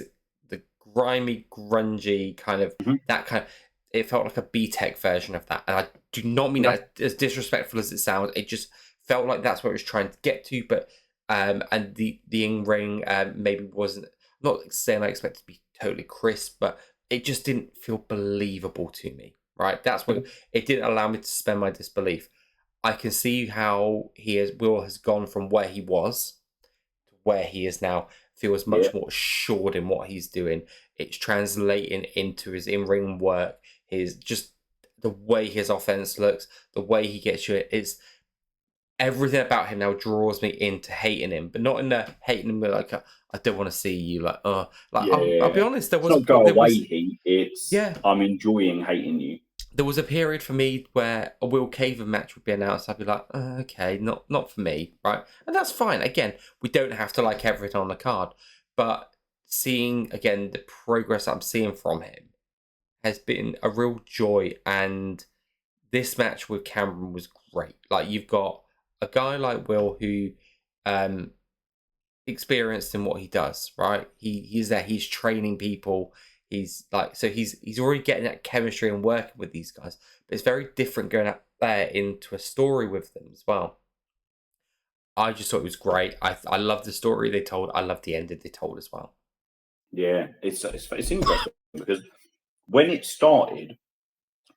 the grimy, grungy kind of that kind of. It felt like a B-Tech version of that, and I do not mean that as disrespectful as it sounds. It just felt like that's what it was trying to get to, but and the in-ring maybe wasn't. I'm not saying I expect it to be totally crisp, but it just didn't feel believable to me. Right, that's what it didn't allow me to suspend my disbelief. I can see how Will has gone from where he was to where he is now. Feels much more assured in what he's doing. It's translating into his in-ring work, his just the way his offense looks, the way he gets you. It's everything about him now draws me into hating him, but not in the hating him like I don't want to see you like I'll be honest. There It's was not go there away was heat. It's yeah. I'm enjoying hating you. There was a period for me where a Will Caven match would be announced. I'd be like, okay, not for me, right? And that's fine. Again, we don't have to like everything on the card, but seeing again the progress I'm seeing from him has been a real joy. And this match with Cameron was great. Like you've got a guy like Will who experienced in what he does, right? He's there, he's training people. He's like, so he's already getting that chemistry and working with these guys. But it's very different going out there into a story with them as well. I just thought it was great. I love the story they told. I love the ending they told as well. Yeah, it's interesting because when it started,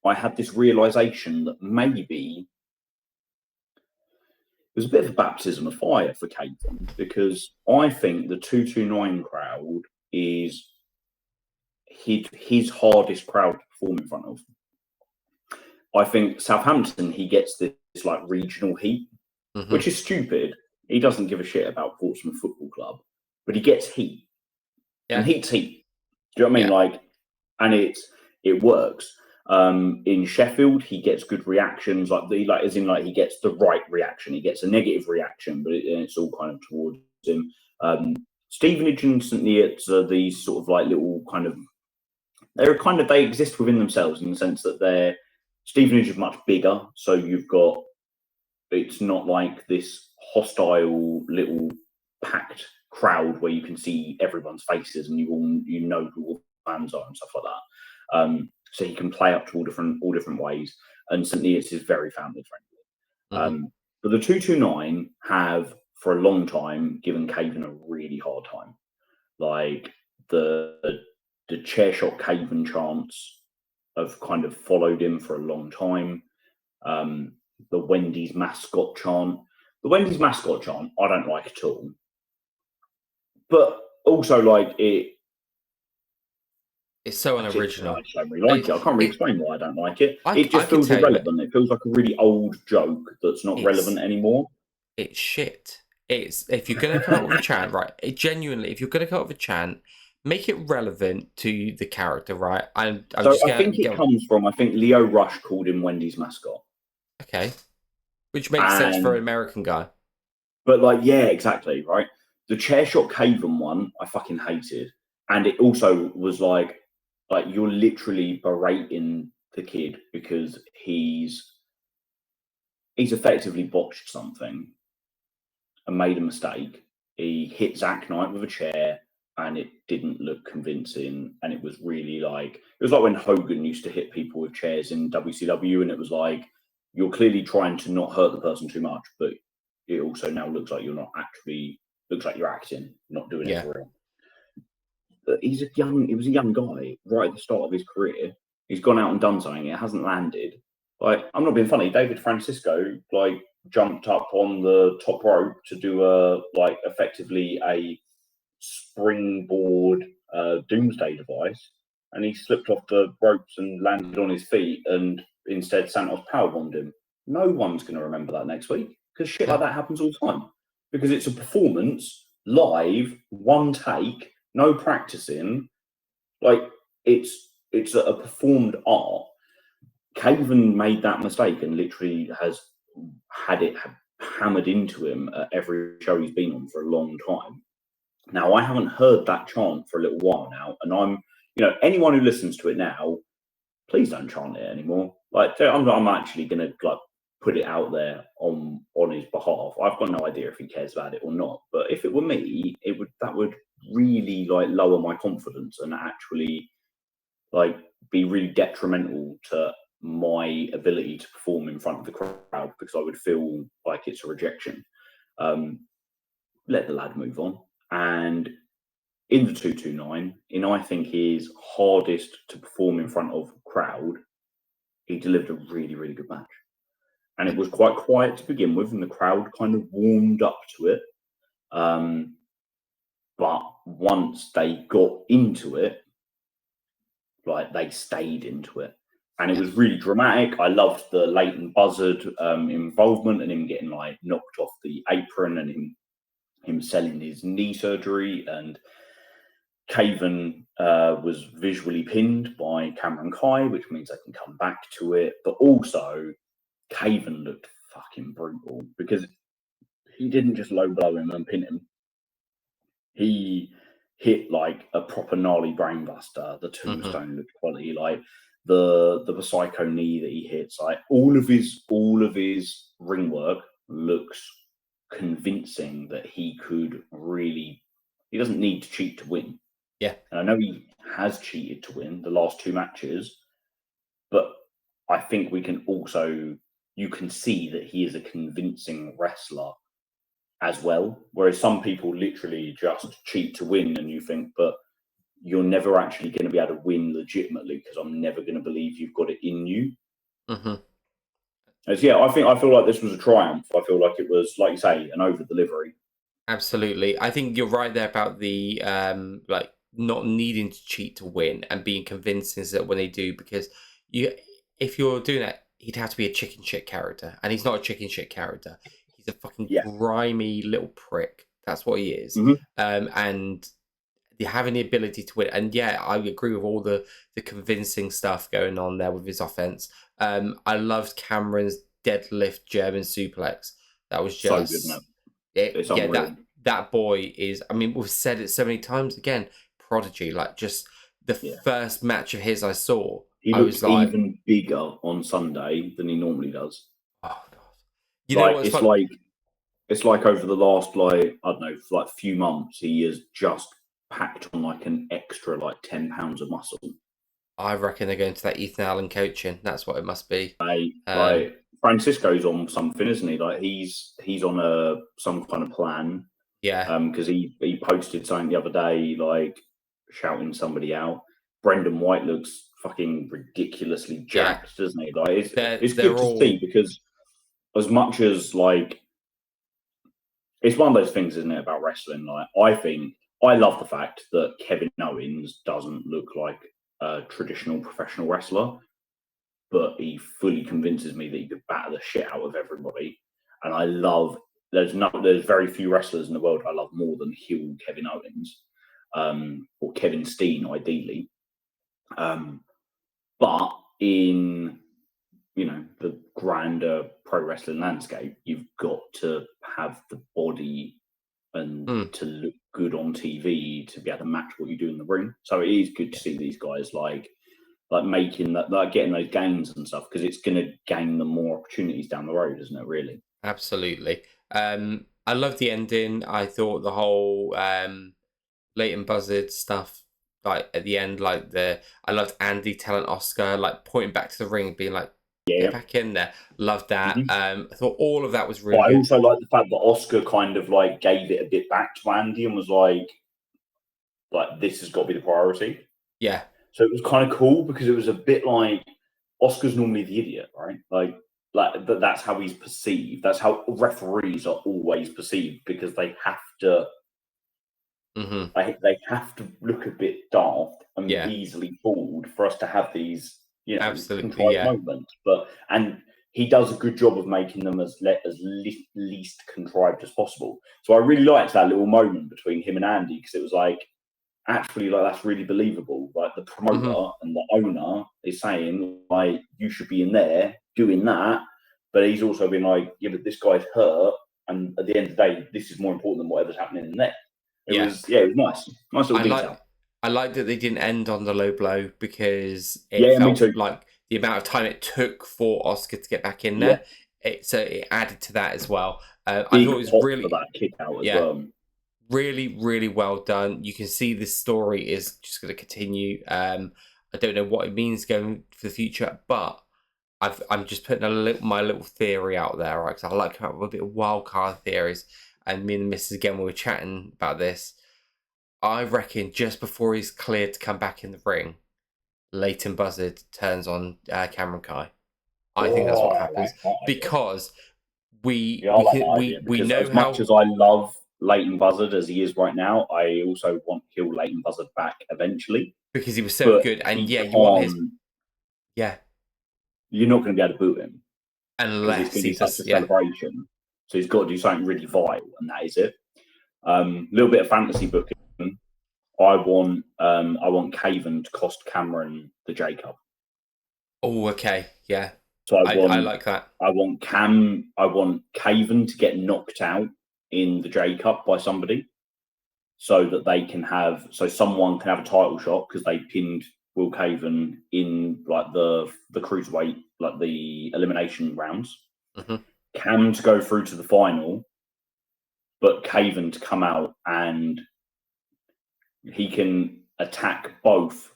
I had this realization that maybe it was a bit of a baptism of fire for Caden, because I think the 229 crowd is his hardest crowd to perform in front of. I think Southampton, he gets this like regional heat, which is stupid. He doesn't give a shit about Portsmouth Football Club, but he gets heat. Yeah. And heat's heat. Do you know what I mean? Like, and it works. In Sheffield, he gets good reactions, as in he gets the right reaction. He gets a negative reaction, but it's all kind of towards him. Stevenage and St Neots are these sort of like little kind of they exist within themselves in the sense that Stevenage is much bigger, so it's not like this hostile little packed crowd where you can see everyone's faces and you know who all the fans are and stuff like that. So he can play up to all different ways. And St Neots is very family friendly. But the 229 have for a long time given Caven a really hard time. Like the chair shot Caven chants have kind of followed him for a long time. The Wendy's mascot chant. The Wendy's mascot chant, I don't like at all. But also, it's so unoriginal. I don't really like it. I can't really explain why I don't like it. It just feels irrelevant. It feels like a really old joke that's not relevant anymore. It's shit. If you're going to come up with a chant, right? If you're going to come up with a chant, make it relevant to the character, right? I think it comes from, Leo Rush called him Wendy's mascot. Okay. Which makes sense for an American guy. But yeah, exactly, right? The chair shot Caven one, I fucking hated. And it also was like you're literally berating the kid because he's effectively botched something and made a mistake. He hit Zack Knight with a chair and it didn't look convincing. And it was really it was like when Hogan used to hit people with chairs in WCW, and it was like, you're clearly trying to not hurt the person too much, but it also now looks like you're not actually, looks like you're acting, not doing it for real. But he was a young guy right at the start of his career. He's gone out and done something. It hasn't landed. I'm not being funny. David Francisco, jumped up on the top rope to do effectively a springboard doomsday device, and he slipped off the ropes and landed on his feet, and instead Santos powerbombed him. No one's going to remember that next week because shit like that happens all the time, because it's a performance live, one take, no practicing. It's a performed art. Caven made that mistake and literally has had it hammered into him at every show he's been on for a long time. Now, I haven't heard that chant for a little while now, and anyone who listens to it now, please don't chant it anymore. I'm actually going to put it out there on his behalf. I've got no idea if he cares about it or not, but if it were me, that would really like lower my confidence and actually like be really detrimental to my ability to perform in front of the crowd because I would feel like it's a rejection. Let the lad move on. And in the 229, in I think his hardest to perform in front of crowd, he delivered a really, really good match. And it was quite quiet to begin with, and the crowd kind of warmed up to it. But once they got into it, like they stayed into it. And it was really dramatic. I loved the Leighton Buzzard involvement and him getting like knocked off the apron and him selling his knee surgery. And Caven was visually pinned by Cameron Kai, which means they can come back to it. But also, Caven looked fucking brutal because he didn't just low blow him and pin him. He hit like a proper gnarly brainbuster. The tombstone looked quality, like the psycho knee that he hits. Like all of his ring work looks convincing that he could really. He doesn't need to cheat to win. Yeah, and I know he has cheated to win the last two matches, but I think we can also you can see that he is a convincing wrestler as well. Whereas some people literally just cheat to win, and you think, but you're never actually going to be able to win legitimately because I'm never going to believe you've got it in you. As, yeah, I feel like this was a triumph. I feel like it was, like you say, an over delivery. Absolutely. I think you're right there about the like not needing to cheat to win and being convincing that when they do, because if you're doing that, he'd have to be a chicken shit character, and he's not a chicken shit character. He's a fucking grimy little prick. That's what he is. And having the ability to win, and yeah, I agree with all the convincing stuff going on there with his offense. I loved Cameron's deadlift German suplex. That was just so good, it's yeah, that boy is. I mean, we've said it so many times. Again, prodigy. Like just the first match of his I saw, he looks like, even bigger on Sunday than he normally does. Oh god! You know what's funny? It's like over the last like I don't know, for like few months, he has just packed on like an extra like 10 pounds of muscle. I reckon they're going to that Ethan Allen coaching. That's what it must be. Like Francisco's on something, isn't he? Like he's on some kind of plan. Yeah. Because he posted something the other day, like shouting somebody out. Brendan White looks fucking ridiculously jacked, doesn't he? Like it's good to see, because as much as like it's one of those things, isn't it, about wrestling? Like I love the fact that Kevin Owens doesn't look like a traditional professional wrestler, but he fully convinces me that he could batter the shit out of everybody. And I love there's very few wrestlers in the world I love more than heel Kevin Owens, or Kevin Steen, ideally. But in the grander pro wrestling landscape, you've got to have the body and to look good on TV to be able to match what you do in the ring. So it is good to see these guys like making that, like getting those gains and stuff, because it's going to gain them more opportunities down the road, isn't it? Really. Absolutely. I love the ending. I thought the whole Leighton Buzzard stuff, like at the end, like I loved Andy telling Oscar, like pointing back to the ring, being like, "Get back in there." Loved that. I thought all of that was really good. I also like the fact that Oscar kind of like gave it a bit back to Andy and was like this has got to be the priority. Yeah. So it was kind of cool, because it was a bit like Oscar's normally the idiot, right? Like that's how he's perceived. That's how referees are always perceived, because they have to. They have to look a bit daft and easily fooled for us to have these, contrived moments. And he does a good job of making them as least contrived as possible. So I really liked that little moment between him and Andy, because it was like, actually, like, that's really believable. Like the promoter and the owner is saying, like, you should be in there doing that, but he's also been like, yeah, but this guy's hurt, and at the end of the day, this is more important than whatever's happening in there. It was nice little detail. I like that they didn't end on the low blow, because it felt like the amount of time it took for Oscar to get back in there. So it added to that as well. I thought it was really for that kick out as well. really, really well done. You can see this story is just going to continue. I don't know what it means going for the future, but I'm just putting my little theory out there, right? Because I like having a bit of wild card theories. And me and the missus again, we were chatting about this. I reckon just before he's cleared to come back in the ring, Leighton Buzzard turns on Cameron Kai. I think that's Oh, what I like happens that idea. because we Yeah, I we like that can, idea we because know as much how, as I love Leighton Buzzard as he is right now, I also want to kill Leighton Buzzard back eventually. because he was so But good, and he yeah, you want his, can't. yeah, You're not going to be able to boot him because it's unless going to he be such does, a yeah. celebration. So he's got to do something really vile, and that is it. Little bit of fantasy booking. I want Caven to cost Cameron the J Cup. Oh, okay, yeah. So I like that. I want Caven to get knocked out in the J Cup by somebody, so that someone can have a title shot because they pinned Will Caven in like the cruiserweight, like the elimination rounds. Mm-hmm. Cam to go through to the final, but Caven to come out and he can attack both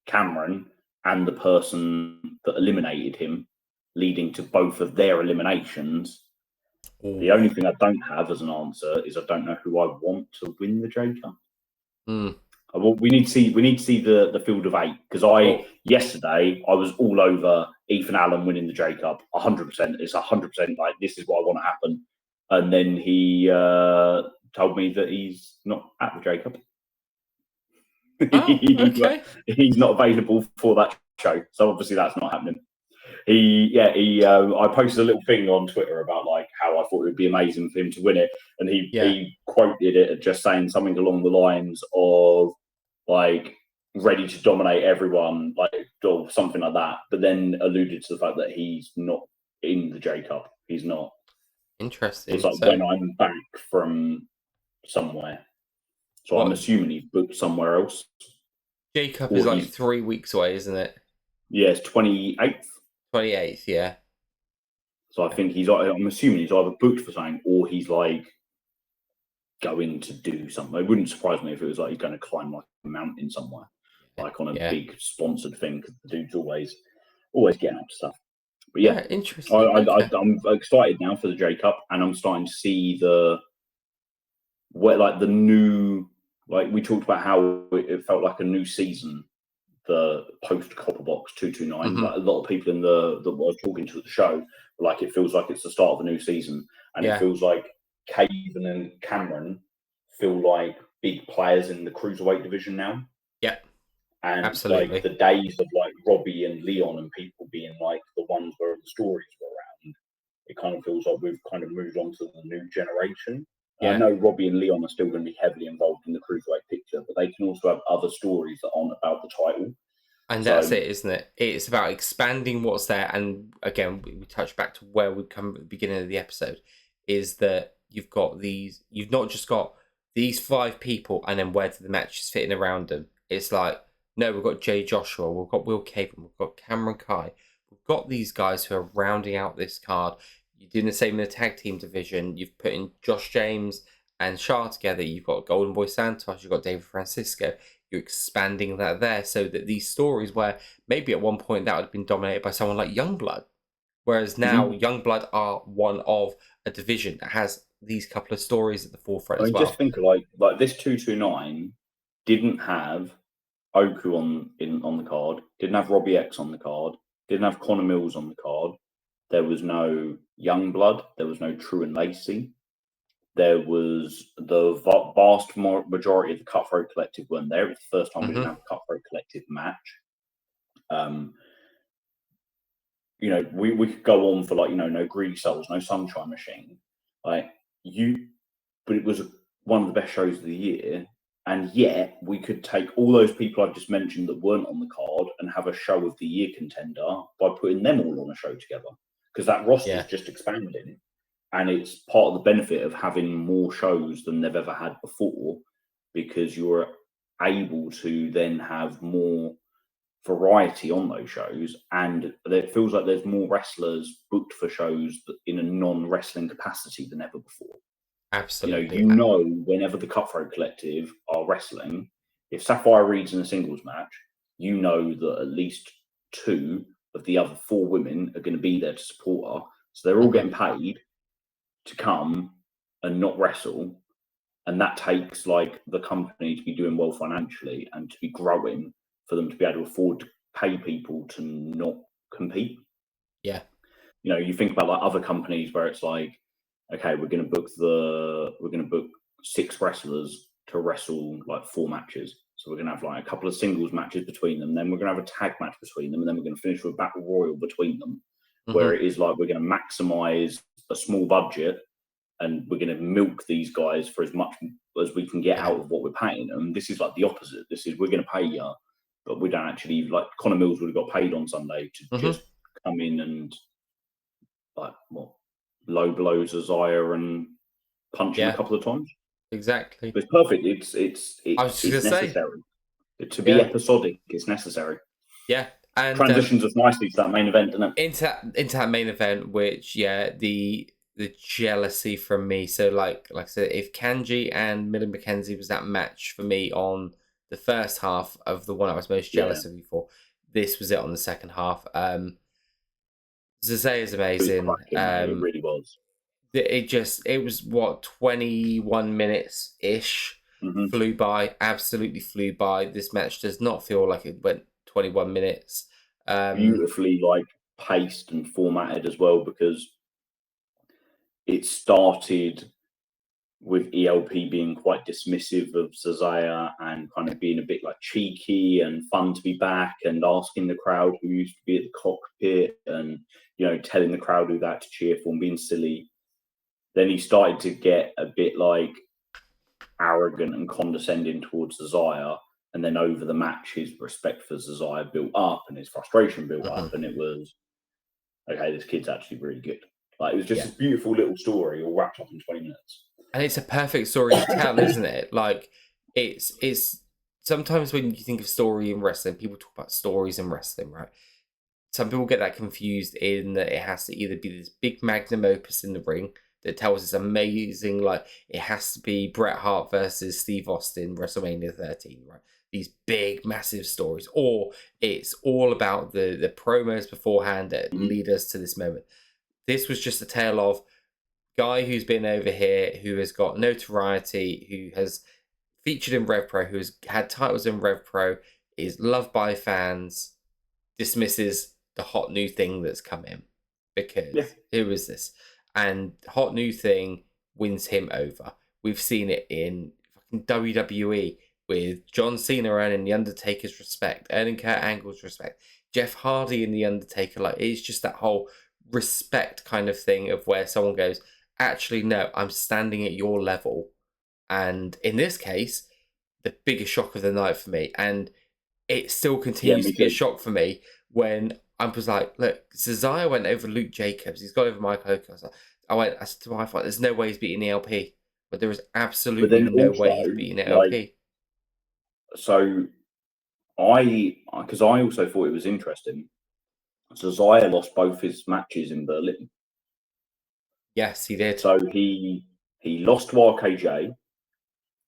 Cameron and the person that eliminated him, leading to both of their eliminations. Ooh. The only thing I don't have as an answer is I don't know who I want to win the J Cup. We need to see the field of 8 because yesterday I was all over Ethan Allen winning the J Cup 100%. It's 100% like this is what I want to happen, and then he told me that he's not at the J Cup. Oh, okay. He's not available for that show, so obviously that's not happening. I posted a little thing on Twitter about like how I thought it would be amazing for him to win it, and he quoted it just saying something along the lines of like ready to dominate everyone, like or something like that. But then alluded to the fact that he's not in the J Cup. He's not. Interesting. It's like when I'm back from somewhere. So I'm assuming he's booked somewhere else. J Cup is like 3 weeks away, isn't it? Yeah, it's 28th. 28th, yeah. So I think I'm assuming he's either booked for something or he's like going to do something. It wouldn't surprise me if it was like he's going to climb like a mountain somewhere, like on a big sponsored thing. Because the dude's always getting up to stuff. But yeah, interesting. I'm excited now for the J Cup, and I'm starting to see the new, like we talked about how it felt like a new season, the post Copperbox 229. Mm-hmm. But a lot of people that I was talking to at the show, like it feels like it's the start of a new season, and it feels like Caven and Cameron feel like big players in the cruiserweight division now. Yeah, and absolutely. Like the days of like Robbie and Leon and people being like the ones where the stories were around, it kind of feels like we've kind of moved on to the new generation. Yeah. I know Robbie and Leon are still going to be heavily involved in the cruiserweight picture, but they can also have other stories that aren't about the title. And that's it, isn't it? It's about expanding what's there. And again, we touch back to where we come at the beginning of the episode, is that you've not just got these 5 people and then where do the matches fitting around them. It's like, no, we've got Jay Joshua, we've got Will Caven, we've got Cameron Kai, we've got these guys who are rounding out this card. You're doing the same in the tag team division. You've put in Josh James and Shah together. You've got Golden Boy Santos, you've got David Francisco. You're expanding that there so that these stories where maybe at one point that would have been dominated by someone like Youngblood, whereas now Youngblood are one of a division that has these couple of stories at the forefront as well. Just think of like this 229 didn't have Oku on the card, didn't have Robbie X on the card, didn't have Connor Mills on the card. There was no Youngblood, there was no True and Lacey. There was the vast majority of the Cutthroat Collective weren't there. It was the first time we didn't have a Cutthroat Collective match. We could go on for like, no Greedy Souls, no Sunshine Machine. But it was one of the best shows of the year. And yet we could take all those people I've just mentioned that weren't on the card and have a show of the year contender by putting them all on a show together. Because that roster is just expanding. And it's part of the benefit of having more shows than they've ever had before, because you're able to then have more variety on those shows. And it feels like there's more wrestlers booked for shows in a non-wrestling capacity than ever before. Absolutely. Whenever the Cutthroat Collective are wrestling, if Sapphire Reed's in a singles match, you know that at least 2 of the other 4 women are going to be there to support her. So they're all getting paid to come and not wrestle. And that takes like the company to be doing well financially and to be growing for them to be able to afford to pay people to not compete. Yeah. You think about like other companies where it's like, okay, we're going to book 6 wrestlers to wrestle like 4 matches. So we're going to have like a couple of singles matches between them. Then we're going to have a tag match between them. And then we're going to finish with a battle royal between them, where it is like we're going to maximize a small budget and we're going to milk these guys for as much as we can get out of what we're paying them. This is like the opposite. This is we're going to pay you, but we don't actually, like Connor Mills would have got paid on Sunday to just come in and like low blows Isaiah and punch him a couple of times. Exactly. But it's perfect. It's necessary. To be episodic. It's necessary. Yeah, and transitions us nicely to that main event, doesn't it? Into that main event, which the jealousy from me. So like I said, if Kanji and Millie McKenzie was that match for me on the first half of the one I was most jealous of you for, this was it on the second half. Zazay is amazing. It really was. It was what 21 minutes ish. Flew by, absolutely flew by. This match does not feel like it went 21 minutes. Beautifully like paced and formatted as well, because it started with ELP being quite dismissive of Zazaya and kind of being a bit like cheeky and fun to be back and asking the crowd who used to be at the cockpit and, telling the crowd who that to cheer for and being silly. Then he started to get a bit like arrogant and condescending towards Zazaya. And then over the match, his respect for Zazaya built up and his frustration built up. And it was, okay, this kid's actually really good. Like, it was just this beautiful little story all wrapped up in 20 minutes. And it's a perfect story to tell, isn't it? Like, it's sometimes when you think of story in wrestling, people talk about stories in wrestling, right? Some people get that confused in that it has to either be this big magnum opus in the ring that tells us amazing, like it has to be Bret Hart versus Steve Austin, WrestleMania 13, right? These big, massive stories, or it's all about the promos beforehand that lead us to this moment. This was just a tale of guy who's been over here, who has got notoriety, who has featured in RevPro, who has had titles in RevPro, is loved by fans, dismisses the hot new thing that's come in because who is this? And hot new thing wins him over. We've seen it in fucking WWE with John Cena earning The Undertaker's respect, earning Kurt Angle's respect, Jeff Hardy in The Undertaker. Like, it's just that whole respect kind of thing of where someone goes, actually, no, I'm standing at your level. And in this case, the biggest shock of the night for me. And it still continues to be a shock for me when I was like, look, Cesaro went over Luke Jacobs. He's got over Michael Oakley. I said to my wife, there's no way he's beating ELP. But there is absolutely no way he's beating ELP. Because I also thought it was interesting. Cesaro lost both his matches in Berlin. Yes, he did. So he lost to RKJ,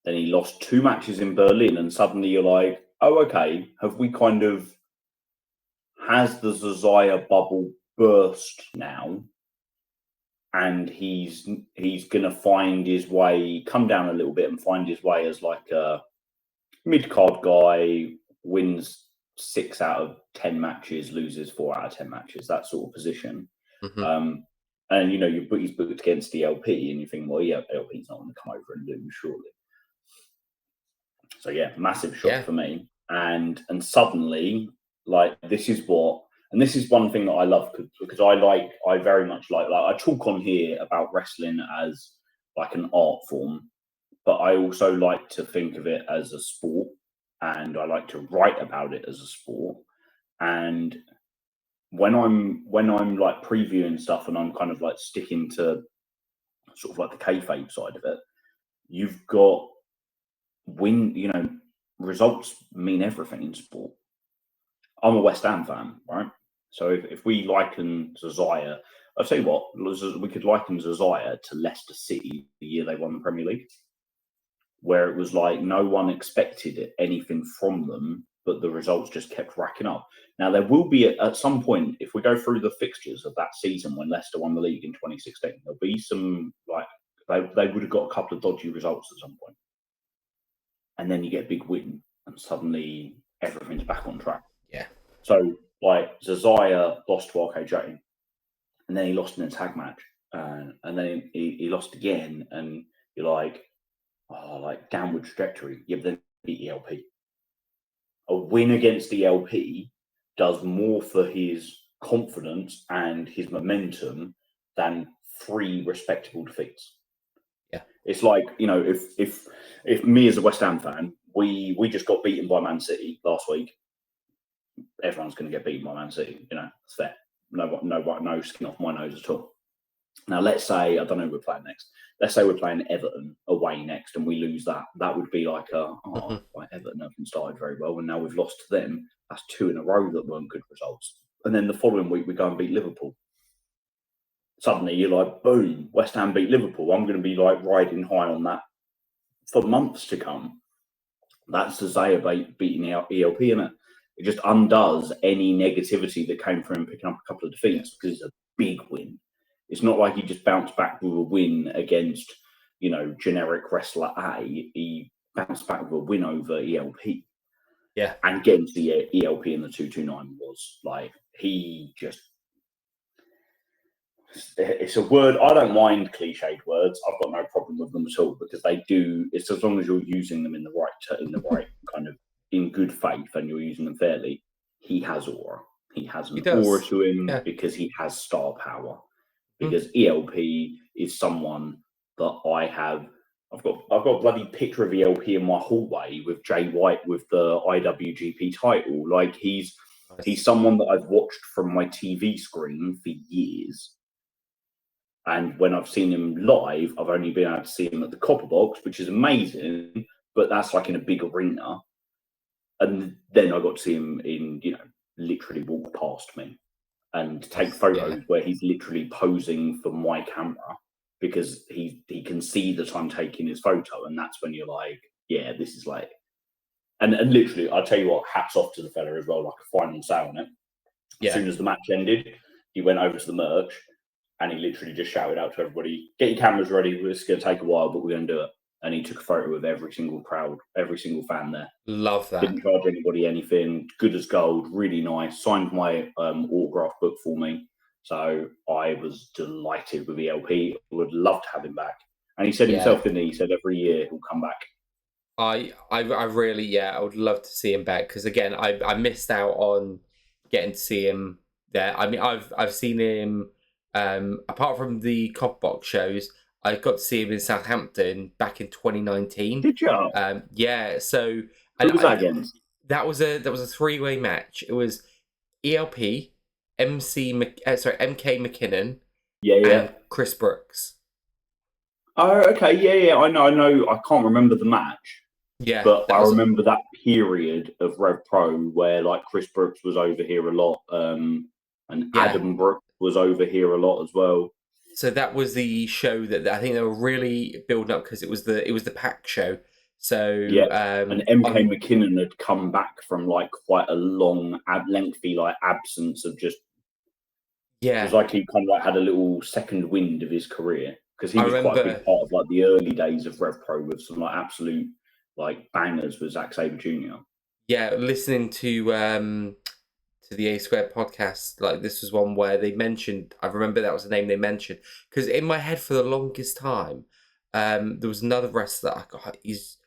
then he lost 2 matches in Berlin, and suddenly you're like, oh, okay, has the Zazaya bubble burst now? And he's gonna find his way, come down a little bit and find his way as like a mid-card guy, wins 6 out of 10 matches, loses 4 out of 10 matches, that sort of position. And he's booked against the LP, and you think, well, yeah, LP's not going to come over and lose, surely. So yeah, massive shock for me. And suddenly, like, this is one thing that I love, because I very much like I talk on here about wrestling as like an art form, but I also like to think of it as a sport, and I like to write about it as a sport. And when I'm like previewing stuff and I'm kind of like sticking to sort of like the kayfabe side of it, you've got results mean everything in sport. I'm a West Ham fan, right? So if we liken Zazaya I'll tell you what, we could liken Zazaya to Leicester City the year they won the Premier League, where it was like no one expected anything from them, but the results just kept racking up. Now, there will be at some point, if we go through the fixtures of that season when Leicester won the league in 2016, there'll be some, like, they would have got a couple of dodgy results at some point. And then you get a big win, and suddenly everything's back on track. Yeah. So, like, Zazaya lost to RKJ, and then he lost in a tag match, and then he lost again, and you're like, oh, like downward trajectory. Yeah, but then beat ELP. A win against ELP does more for his confidence and his momentum than 3 respectable defeats. Yeah, it's like, you know, if me as a West Ham fan, we just got beaten by Man City last week, everyone's going to get beaten by Man City. You know, it's fair. No skin off my nose at all. Now, let's say, I don't know who we're playing next. Let's say we're playing Everton away next and we lose that. That would be like like Everton haven't started very well and now we've lost to them. That's 2 in a row that weren't good results. And then the following week we go and beat Liverpool. Suddenly you're like, boom, West Ham beat Liverpool. I'm going to be like riding high on that for months to come. That's Zazaya beating ELP, innit? It just undoes any negativity that came from him picking up a couple of defeats because it's a big win. It's not like he just bounced back with a win against, you know, generic wrestler A. He bounced back with a win over ELP. Yeah. And getting to the ELP in the 229 was like, he just... It's a word, I don't mind cliched words. I've got no problem with them at all because they do, it's as long as you're using them in the right kind of, in good faith and you're using them fairly. He has aura. He has an aura to him because he has star power. Because ELP is someone that I've got a bloody picture of ELP in my hallway with Jay White with the IWGP title. Like he's someone that I've watched from my TV screen for years. And when I've seen him live, I've only been able to see him at the Copperbox, which is amazing, but that's like in a big arena. And then I got to see him in, you know, literally walk past me and take photos where he's literally posing for my camera because he can see that I'm taking his photo. And that's when you're like, yeah, this is like, and literally, I'll tell you what, hats off to the fella as well, like a final sale on it. As soon as the match ended, he went over to the merch and he literally just shouted out to everybody, get your cameras ready, it's going to take a while, but we're going to do it. And he took a photo of every single crowd, every single fan there. Love that. Didn't charge anybody anything. Good as gold. Really nice. Signed my autograph book for me. So I was delighted with ELP. Would love to have him back. And he said himself, didn't he? He said every year he'll come back. I really, I would love to see him back because again, I missed out on getting to see him there. I mean, I've seen him apart from the Copperbox shows. I got to see him in Southampton back in 2019. Did you? Yeah. So who was that against? That was a 3-way match. It was ELP, MK McKinnon, and Chris Brooks. Oh, okay, yeah. I know. I can't remember the match. Yeah, but I remember that period of RevPro where like Chris Brooks was over here a lot, and Adam Brooks was over here a lot as well. So that was the show that I think they were really building up because it was the pack show. So and MK McKinnon had come back from like quite a long, lengthy like absence of just. It was like he kind of like had a little second wind of his career because he was quite a big part of like the early days of RevPro with some like absolute like bangers with Zack Sabre Jr. Yeah, listening to the A Squared podcast, like this was one where they mentioned, I remember that was the name they mentioned, because in my head for the longest time, there was another wrestler, he's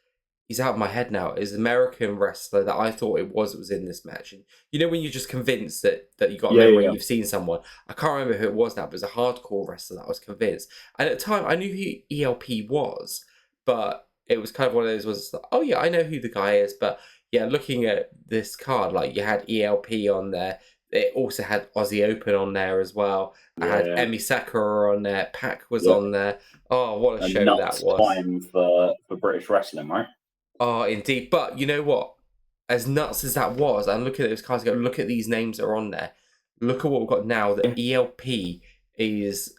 out of my head now, is an American wrestler that I thought it was in this match. And you know when you're just convinced that you got a memory, you've seen someone, I can't remember who it was now, but it was a hardcore wrestler that I was convinced. And at the time, I knew who ELP was, but it was kind of one of those ones, like, oh yeah, I know who the guy is, but yeah, looking at this card, like you had ELP on there. It also had Aussie Open on there as well. I had Emi Sakura on there. Pac was on there. Oh, what a show that was! Time for British wrestling, right? Oh, indeed. But you know what? As nuts as that was, and look at those cards. Go look at these names that are on there. Look at what we've got now. That ELP is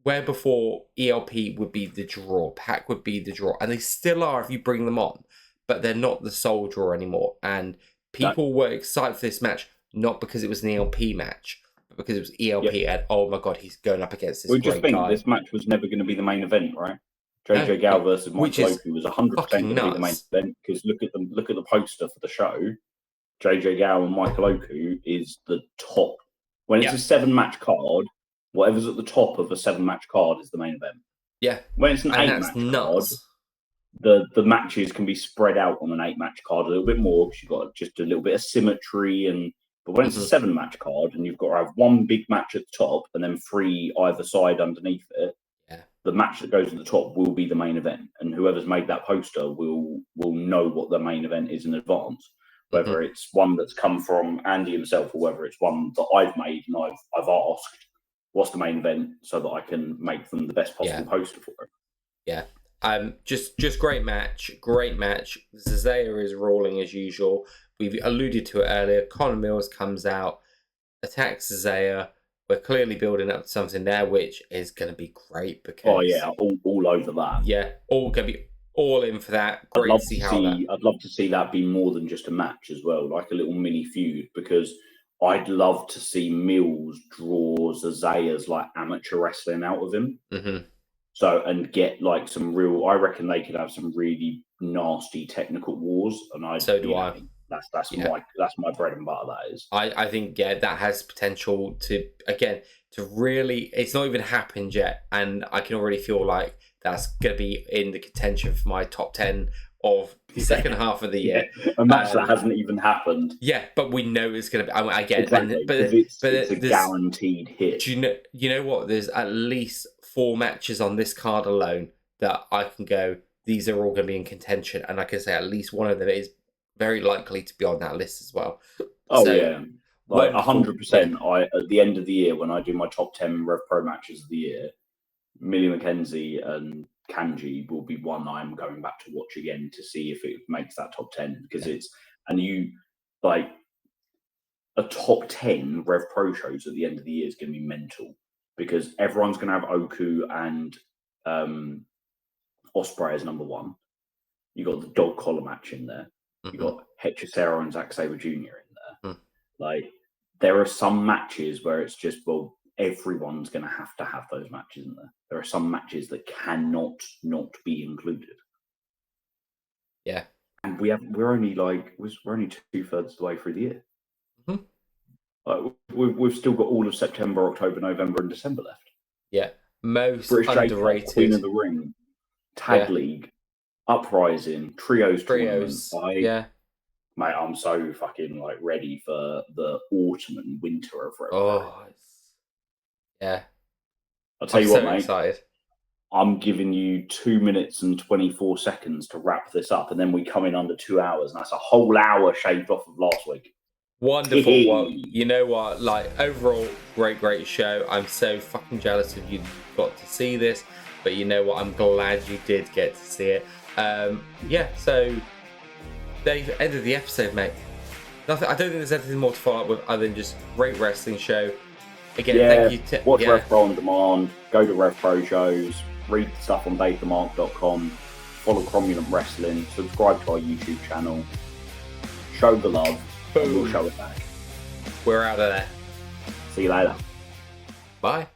where before ELP would be the draw, Pac would be the draw, and they still are if you bring them on, but they're not the sole draw anymore. And people were excited for this match, not because it was an ELP match, but because it was ELP and, oh my God, he's going up against this great guy. This match was never going to be the main event, right? JJ Gal versus Michael Oku was 100% going to be the main event, because look at the poster for the show. JJ Gal and Michael Oku is the top. When it's a 7-match card, whatever's at the top of a 7-match card is the main event. Yeah. When it's an 8-match card, the matches can be spread out on an 8-match card a little bit more, because you've got just a little bit of symmetry. But when it's a 7-match card and you've got to have one big match at the top and then 3 either side underneath it, the match that goes at the top will be the main event, and whoever's made that poster will know what the main event is in advance. Whether it's one that's come from Andy himself, or whether it's one that I've made and I've asked, what's the main event, so that I can make them the best possible poster for it. Yeah. Just great match. Zazaya is rolling as usual. We've alluded to it earlier. Connor Mills comes out, attacks Zazaya. We're clearly building up to something there, which is going to be great because... all over that. Yeah, all going to be all in for that. Great to see how that... I'd love to see that be more than just a match as well, like a little mini feud, because I'd love to see Mills draw Zazaya's like amateur wrestling out of him. So, and get like some real... I reckon they could have some really nasty technical wars, and I. That's my bread and butter. That is. I think that has potential to really. It's not even happened yet, and I can already feel like that's going to be in the contention for my top 10 of the second half of the year. A match that hasn't even happened. Yeah, but we know it's going to be. I get exactly, it, but it's a guaranteed hit. Do you know what? There's at least 4 matches on this card alone that I can go, these are all going to be in contention, and I can say at least one of them is very likely to be on that list as well. Like 100%. At the end of the year, when I do my top 10 RevPro matches of the year, Millie McKenzie and Kanji will be one I'm going back to watch again to see if it makes that top 10, because a top 10 RevPro shows at the end of the year is going to be mental, because everyone's going to have Oku and Ospreay as number 1. You got the dog collar match in there. You got Hechicero and Zack Sabre Jr. in there. Like, there are some matches where it's just, well, everyone's going to have those matches in there. There are some matches that cannot not be included. Yeah, and we're only 2/3 of the way through the year. We've still got all of September, October, November, and December left. Yeah, most British underrated. Queen of the Ring, Tag League, Uprising, Trios. Mate, I'm so fucking ready for the autumn and winter of RevPro. I'll tell you what, mate. Excited. I'm giving you 2 minutes and 24 seconds to wrap this up, and then we come in under 2 hours, and that's a whole hour shaved off of last week. Wonderful. Well, you know what? Overall, great show. I'm so fucking jealous of you got to see this, but you know what? I'm glad you did get to see it. So they've ended the episode, mate. Nothing. I don't think there's anything more to follow up with other than just great wrestling show. Again, thank you. Watch RevPro on demand. Go to RevPro shows. Read stuff on datamark.com. Follow Cromulent Wrestling. Subscribe to our YouTube channel. Show the love. And we'll show it back. We're out of there. See you later. Bye.